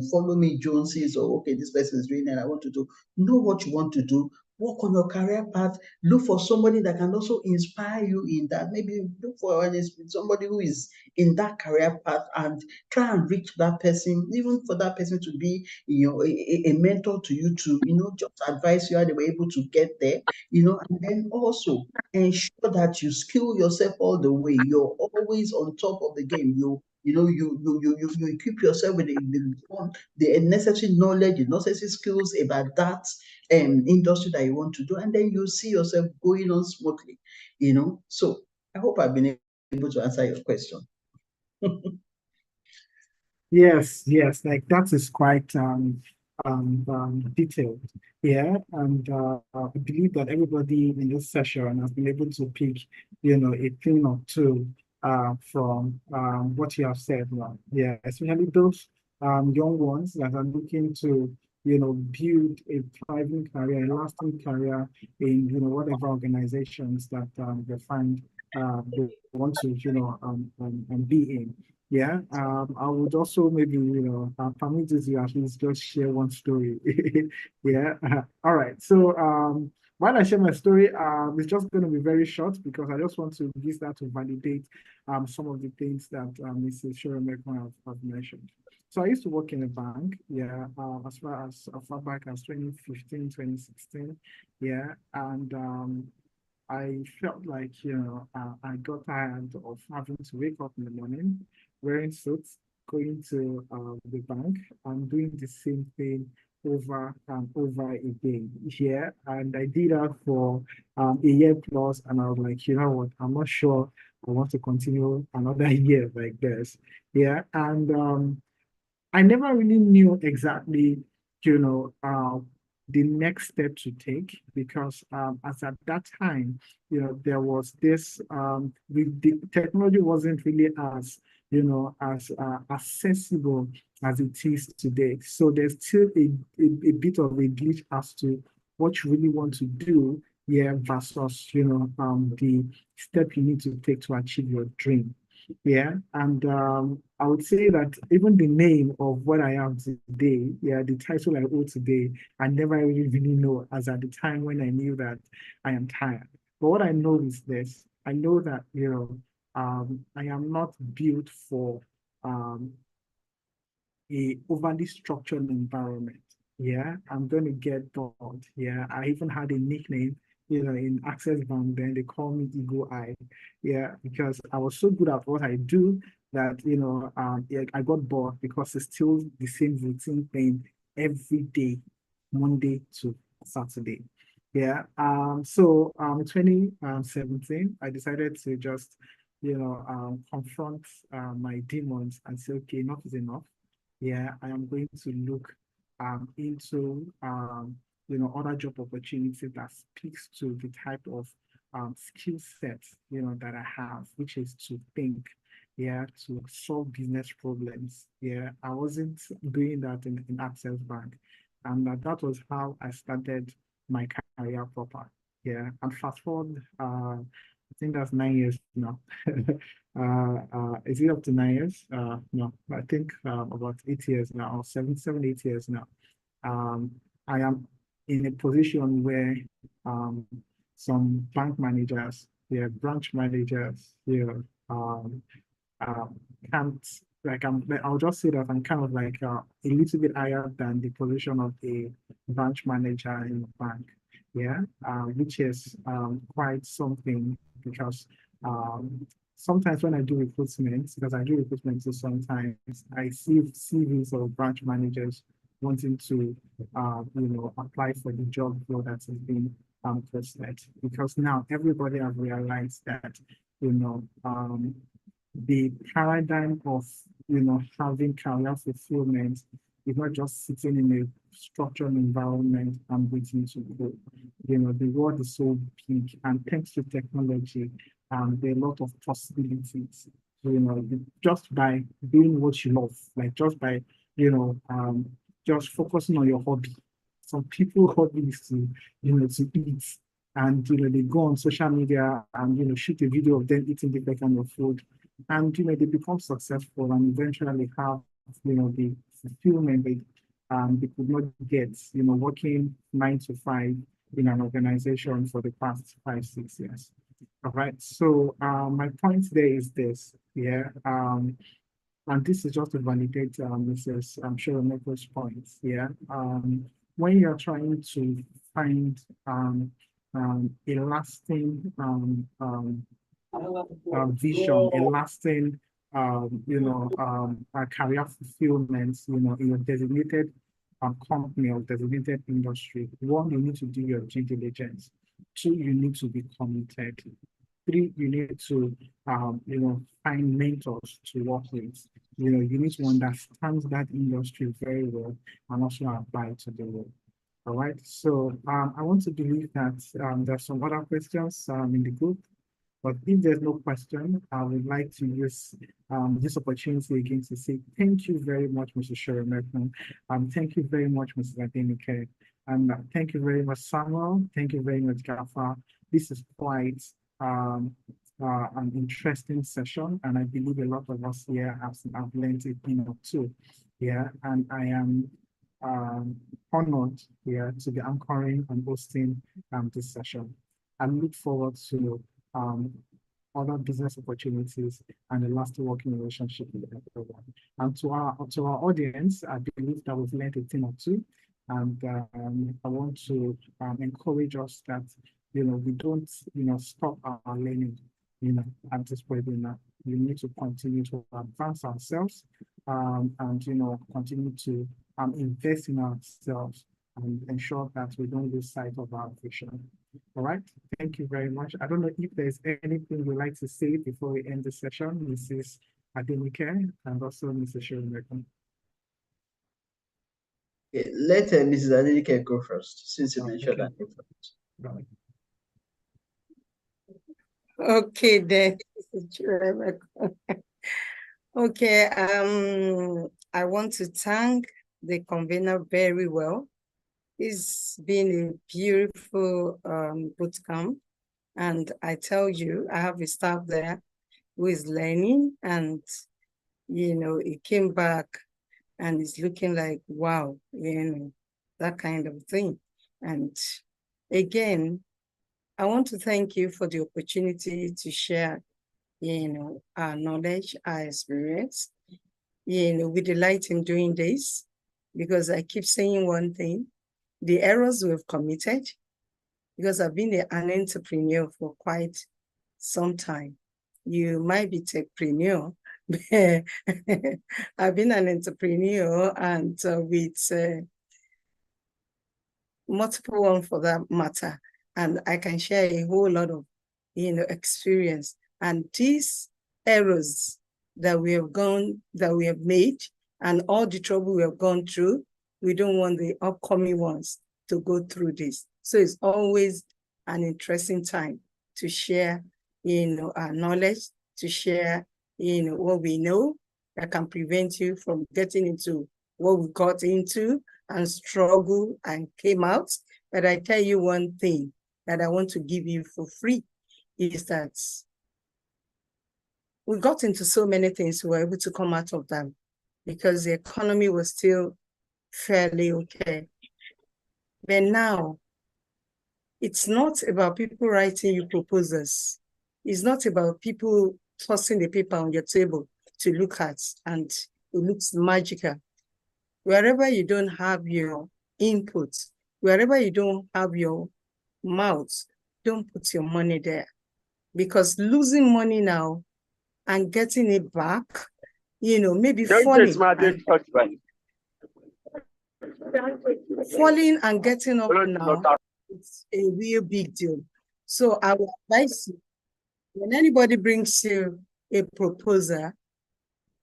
follow me Joneses or okay, this person is doing it. I want to do. Know what you want to do. Work on your career path. Look for somebody that can also inspire you in that. Maybe look for somebody who is in that career path and try and reach that person, even for that person to be, a mentor to you, to, just advise you how they were able to get there, and then also ensure that you skill yourself all the way. You're always on top of the game. You equip yourself with the necessary knowledge, the necessary skills about that industry that you want to do, and then you see yourself going on smoothly. So I hope I've been able to answer your question. Yes, like that is quite detailed. Yeah, and I believe that everybody in this session has been able to pick, a thing or two from what you have said now. Yeah, especially those young ones that are looking to, build a thriving career, a lasting career in, whatever organizations that they find they want to, be in. Yeah, I would also maybe, permit you to at least just share one story. Yeah, all right. So, while I share my story, it's just going to be very short because I just want to use that to validate some of the things that Mrs. Shoremekwa have mentioned. So I used to work in a bank, yeah, as far back as 2015, 2016, yeah, and I felt like, I got tired of having to wake up in the morning, wearing suits, going to the bank and doing the same thing over and over again. Yeah, and I did that for a year plus, and I was like, you know what, I'm not sure I want to continue another year like this. Yeah, and I never really knew exactly, the next step to take because as at that time, there was this with the technology wasn't really as as accessible as it is today. So there's still a bit of a glitch as to what you really want to do, yeah, versus the step you need to take to achieve your dream. Yeah, and I would say that even the name of what I am today, yeah, the title I hold today, I never really know as at the time when I knew that I am tired. But what I know is this, I know that, I am not built for a overly structured environment. Yeah, I'm going to get bored. Yeah, I even had a nickname, in Access Bank, then they call me Eagle Eye. Yeah, because I was so good at what I do that, yeah, I got bored because it's still the same routine thing every day, Monday to Saturday. Yeah, so 2017, I decided to just, confront my demons and say, okay, enough is enough. Yeah, I am going to look into other job opportunities that speaks to the type of skill set that I have, which is to think, yeah, to solve business problems. Yeah, I wasn't doing that in Access Bank, and that was how I started my career proper. Yeah, and fast forward, I think that's 9 years now. Is it up to 9 years? No, I think about 8 years now, or 8 years now. I am in a position where some bank managers, yeah, branch managers, can't, like, I'll just say that I'm kind of like a little bit higher than the position of a branch manager in a bank. Yeah, which is quite something because sometimes when I do recruitment, because I do recruitment, so sometimes I see CVs of branch managers wanting to, apply for the job role that has been posted. Because now everybody has realized that, the paradigm of, having career fulfillment is not just sitting in a structured environment and waiting to grow. The world is so big, and thanks to technology, there are a lot of possibilities. Just by doing what you love, like just by, just focusing on your hobby, some people hobbies to, to eat. And, they go on social media and, shoot a video of them eating different kind of food. And, they become successful and eventually have, the fulfillment they could not get, working 9 to 5 in an organization for the past 5, 6 years. All right. So my point there is this, and this is just to validate Mrs. Shoremeko's points. When you're trying to find a lasting vision, a lasting career fulfillment, in a designated company or designated industry. 1, you need to do your due diligence. 2, you need to be committed. 3, you need to find mentors to work with. You need to understand that industry very well and also apply to the role. All right. So I want to believe that there's some other questions in the group. But if there's no question, I would like to use this opportunity again to say thank you very much, Mr. Shoremeko. Thank you very much, Mrs. Adenike. And thank you very much, Samuel. Thank you very much, Gafa. This is quite an interesting session, and I believe a lot of us here have learned a thing or two. And I am honored here to be anchoring and hosting this session. I look forward to other business opportunities and a lasting working relationship with everyone. And to our audience, I believe that we've learned a thing or two. And I want to encourage us that we don't stop our learning at this point. We need to continue to advance ourselves and continue to invest in ourselves and ensure that we don't lose sight of our vision. All right, thank you very much. I don't know if there's anything you'd like to say before we end the session, Mrs. Adenike and also Mr. Shoremeko. Let Mrs. Adenike go first, since you mentioned that. Okay, then. Okay, I want to thank the convener very well. It's been a beautiful boot camp, and I tell you, I have a staff there who is learning, and he came back and it's looking like, wow, that kind of thing. And again, I want to thank you for the opportunity to share, our knowledge, our experience. We delight in doing this because I keep saying one thing, the errors we've committed, because I've been an entrepreneur for quite some time. You might be techpreneur, but I've been an entrepreneur and with multiple ones for that matter. And I can share a whole lot of, experience. And these errors that we have made and all the trouble we have gone through, we don't want the upcoming ones to go through this. So it's always an interesting time to share, our knowledge, to share, what we know that can prevent you from getting into what we got into and struggle and came out. But I tell you one thing that I want to give you for free is that we got into so many things, we were able to come out of them because the economy was still fairly okay. But now, it's not about people writing you proposals. It's not about people tossing the paper on your table to look at and it looks magical. Wherever you don't have your input, wherever you don't have your mouth, don't put your money there. Because losing money now and getting it back, maybe falling and getting up now, it's a real big deal. So I would advise you, when anybody brings you a proposal,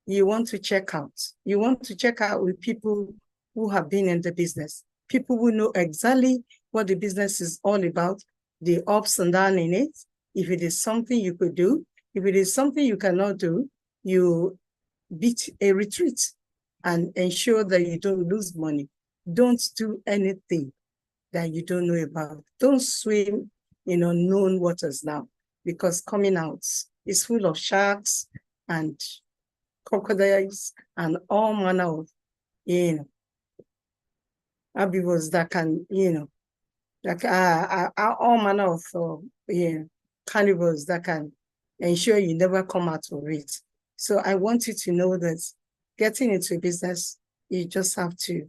you want to check out. You want to check out with people who have been in the business, people who know exactly what the business is all about, the ups and downs in it. If it is something you could do, if it is something you cannot do, you beat a retreat and ensure that you don't lose money. Don't do anything that you don't know about. Don't swim in unknown waters now, because coming out is full of sharks and crocodiles and all manner of, herbivores that can, like all manner of carnivores that can ensure you never come out of it. So I want you to know that getting into a business, you just have to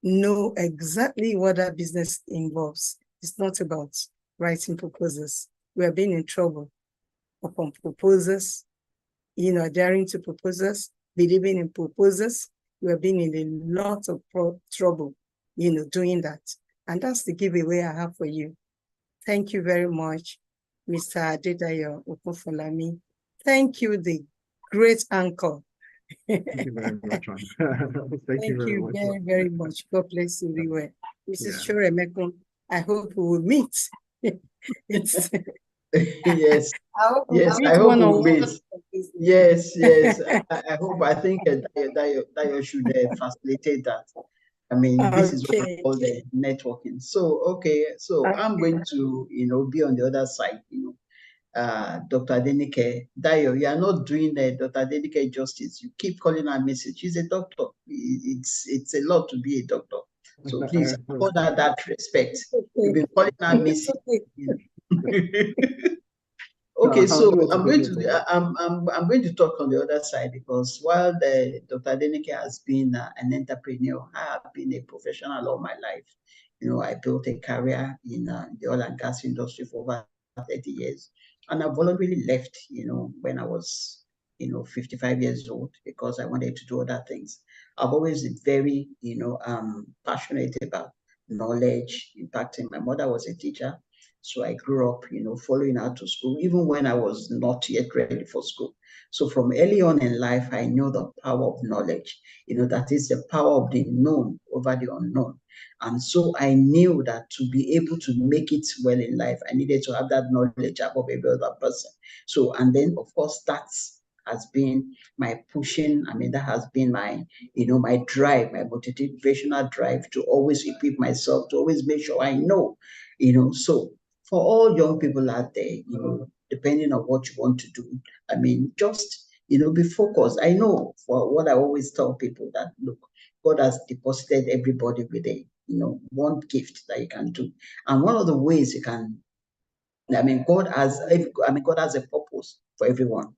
know exactly what that business involves. It's not about writing proposals. We are being in trouble upon proposals, adhering to proposals, believing in proposals. We are being in a lot of trouble, doing that. And that's the giveaway I have for you. Thank you very much, Mr. Adedayo Okunfolami. Thank you, the great uncle. Thank you very much. Thank you very much. Very, very much. God bless you everywhere. Mrs. Yeah. Choremekun, I hope we will meet. Yes. I hope Yes, we'll I hope one on we'll meet. Yes. I hope, I think that you should facilitate that. I mean, this is what I call the networking. So, okay, so I'm going to, be on the other side, Dr. Adenike. Dayo, you are not doing Dr. Adenike justice. You keep calling her Mrs. She's a doctor. It's a lot to be a doctor. So please afford her that respect. You've been calling her Mrs. Okay, so I'm going to talk on the other side, because while Dr. Adenike has been an entrepreneur, I have been a professional all my life. I built a career in the oil and gas industry for over 30 years. And I voluntarily left, when I was, 55 years old, because I wanted to do other things. I've always been very, passionate about knowledge, impacting. My mother was a teacher. So I grew up, following her to school, even when I was not yet ready for school. So from early on in life, I knew the power of knowledge, that is the power of the known over the unknown. And so I knew that to be able to make it well in life, I needed to have that knowledge above every other person. So, and then of course, that has been my pushing. I mean, that has been my, my drive, my motivational drive to always equip myself, to always make sure I know, so for all young people out there, depending on what you want to do, I mean, just, be focused. I know for what I always tell people that, look, God has deposited everybody with a, one gift that you can do. And one of the ways you can, God has a purpose for everyone.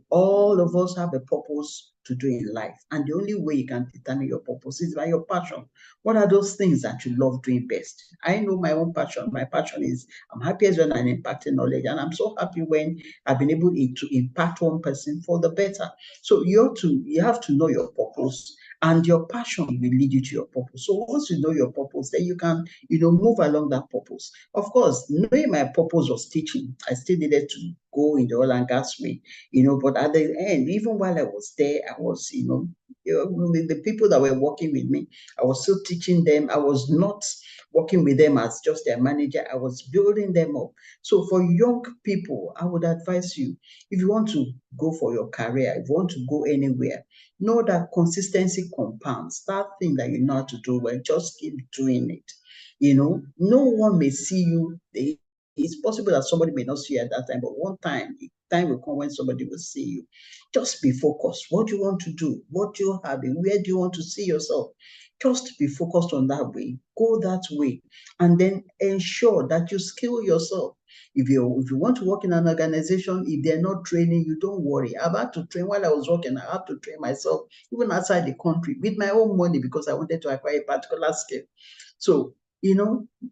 All of us have a purpose to do in life. And the only way you can determine your purpose is by your passion. What are those things that you love doing best? I know my own passion. My passion is I'm happiest when I'm impacting knowledge. And I'm so happy when I've been able to impact one person for the better. So you have to know your purpose. And your passion will lead you to your purpose. So once you know your purpose, then you can, move along that purpose. Of course, knowing my purpose was teaching, I still needed to go in the oil and gas way, but at the end, even while I was there, I was, the people that were working with me, I was still teaching them. I was not working with them as just their manager. I was building them up. So for young people, I would advise you, if you want to go for your career, if you want to go anywhere, know that consistency compounds. That thing that you know how to do well, just keep doing it. No one may see you. It's possible that somebody may not see you at that time, but one time will come when somebody will see you. Just be focused. What do you want to do? What do you have? Where do you want to see yourself? Just be focused on that way. Go that way. And then ensure that you skill yourself. If you want to work in an organization, if they're not training you, don't worry. I've had to train while I was working. I had to train myself, even outside the country, with my own money, because I wanted to acquire a particular skill. So,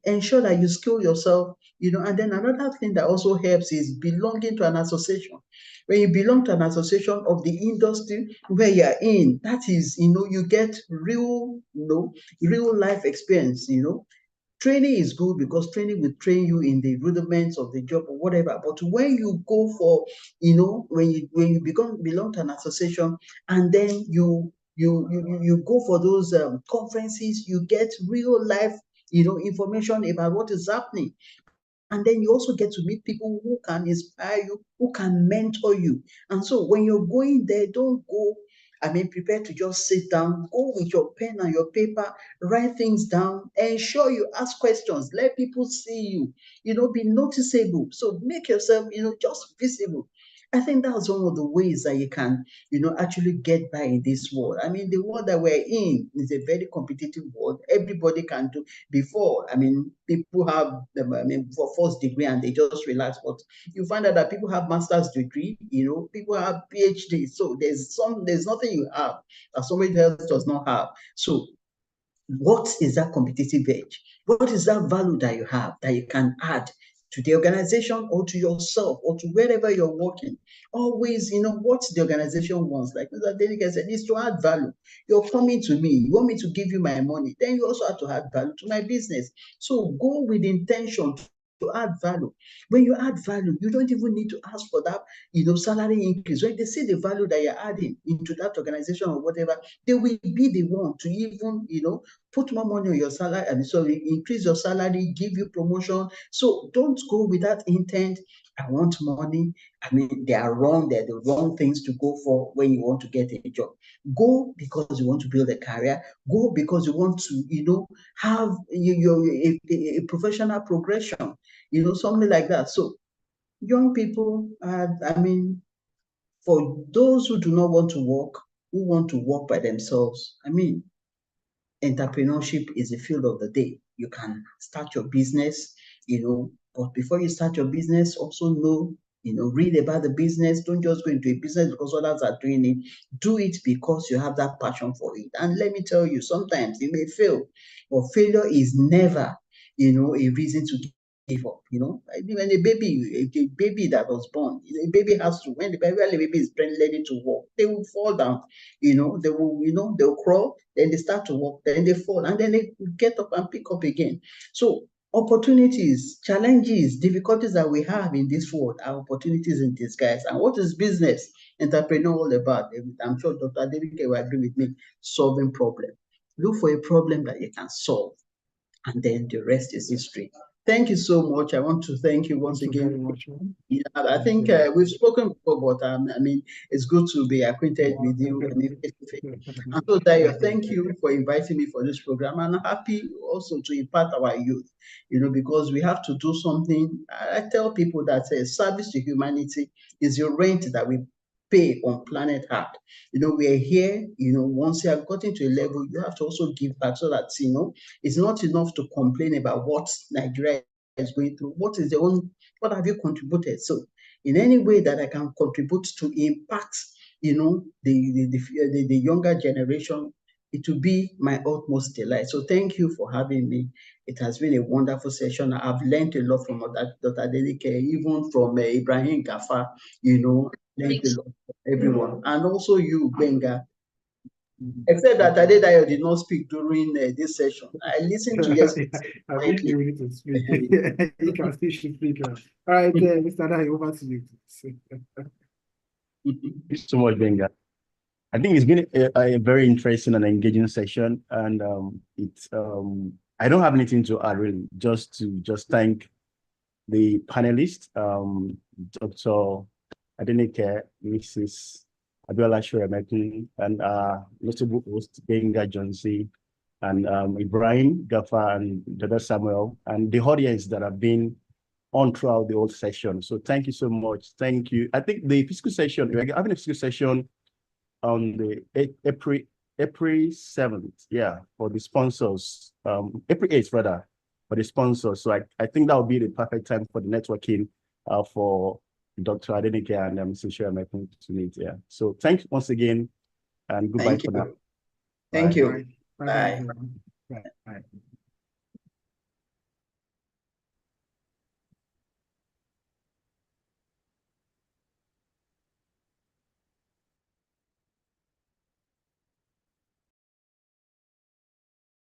ensure that you skill yourself, and then another thing that also helps is belonging to an association. When you belong to an association of the industry where you're in, that is, you get real life experience, Training is good because training will train you in the rudiments of the job or whatever. But when you go for, when you belong to an association, and then you go for those conferences, you get real life, information about what is happening. And then you also get to meet people who can inspire you, who can mentor you. And so when you're going there, don't go I mean, prepare to just sit down, go with your pen and your paper, write things down, ensure you ask questions, let people see you, be noticeable. So make yourself, just visible. I think that's one of the ways that you can, actually get by in this world. I mean, the world that we're in is a very competitive world. Everybody can do. Before, I mean, people have, for first degree and they just relax. But you find out that people have master's degree, people have PhD. So there's nothing you have that somebody else does not have. So what is that competitive edge? What is that value that you have that you can add to the organization or to yourself or to wherever you're working? Always, what the organization wants, like Mr. Adenike said, is to add value. You're coming to me, you want me to give you my money, then you also have to add value to my business. So go with intention to add value. When you add value, you don't even need to ask for that, salary increase. When they see the value that you're adding into that organization or whatever, they will be the one to even, put more money on your salary, and increase your salary, give you promotion. So don't go with that intent. I want money. I mean, they are wrong. They're the wrong things to go for when you want to get a job. Go because you want to build a career. Go because you want to, have a professional progression, something like that. So young people, I mean, for those who do not want to work, who want to work by themselves, I mean, entrepreneurship is the field of the day. You can start your business, but before you start your business, also know, read about the business. Don't just go into a business because others are doing it. Do it because you have that passion for it. And let me tell you, sometimes you may fail, but failure is never, a reason to give up. When a baby that was born, a baby has to, when the baby is learning to walk, they will fall down, they'll crawl, then they start to walk, then they fall, and then they get up and pick up again. So opportunities, challenges, difficulties that we have in this world are opportunities in disguise. And what is business entrepreneur all about? I'm sure Dr. David will agree with me. Solving problem. Look for a problem that you can solve, and then the rest is history. Thank you so much. I want to thank you once again. Very much. I think we've spoken before, but I mean, it's good to be acquainted with you. And so, Dayo, thank you for inviting me for this program. And I'm happy also to impart our youth, because we have to do something. I tell people that service to humanity is your rent that we pay on planet Earth. We are here, once you have gotten to a level, you have to also give back so that, it's not enough to complain about what Nigeria is going through. What have you contributed? So in any way that I can contribute to impact, the younger generation, it will be my utmost delight. So thank you for having me. It has been a wonderful session. I've learned a lot from Dr. Adenike, even from Ibrahim Gafar, learned a lot from everyone. And also you, Benga. Except that Adedayo did not speak during this session. I listened to yesterday. I think you need to speak. You can still speak. All right, Mr. Dayo, over to you. Thank you so much, Benga. I think it's been a very interesting and engaging session, and I don't have anything to add really. Just thank the panelists, Dr. Adenike, Mrs. Abiola Shoyemekun, and notable host Benga Johnson, and Ibrahim Gafar and Dr. Samuel, and the audience that have been on throughout the whole session. So thank you so much. Thank you. I think the physical session, we're having a physical session on the April 7th, for the sponsors, April 8th rather, for the sponsors. So I think that would be the perfect time for the networking for Dr. Adenike and Mr. Shoyemekun to meet. So thanks once again, and goodbye for now. Thank you. Bye. Bye.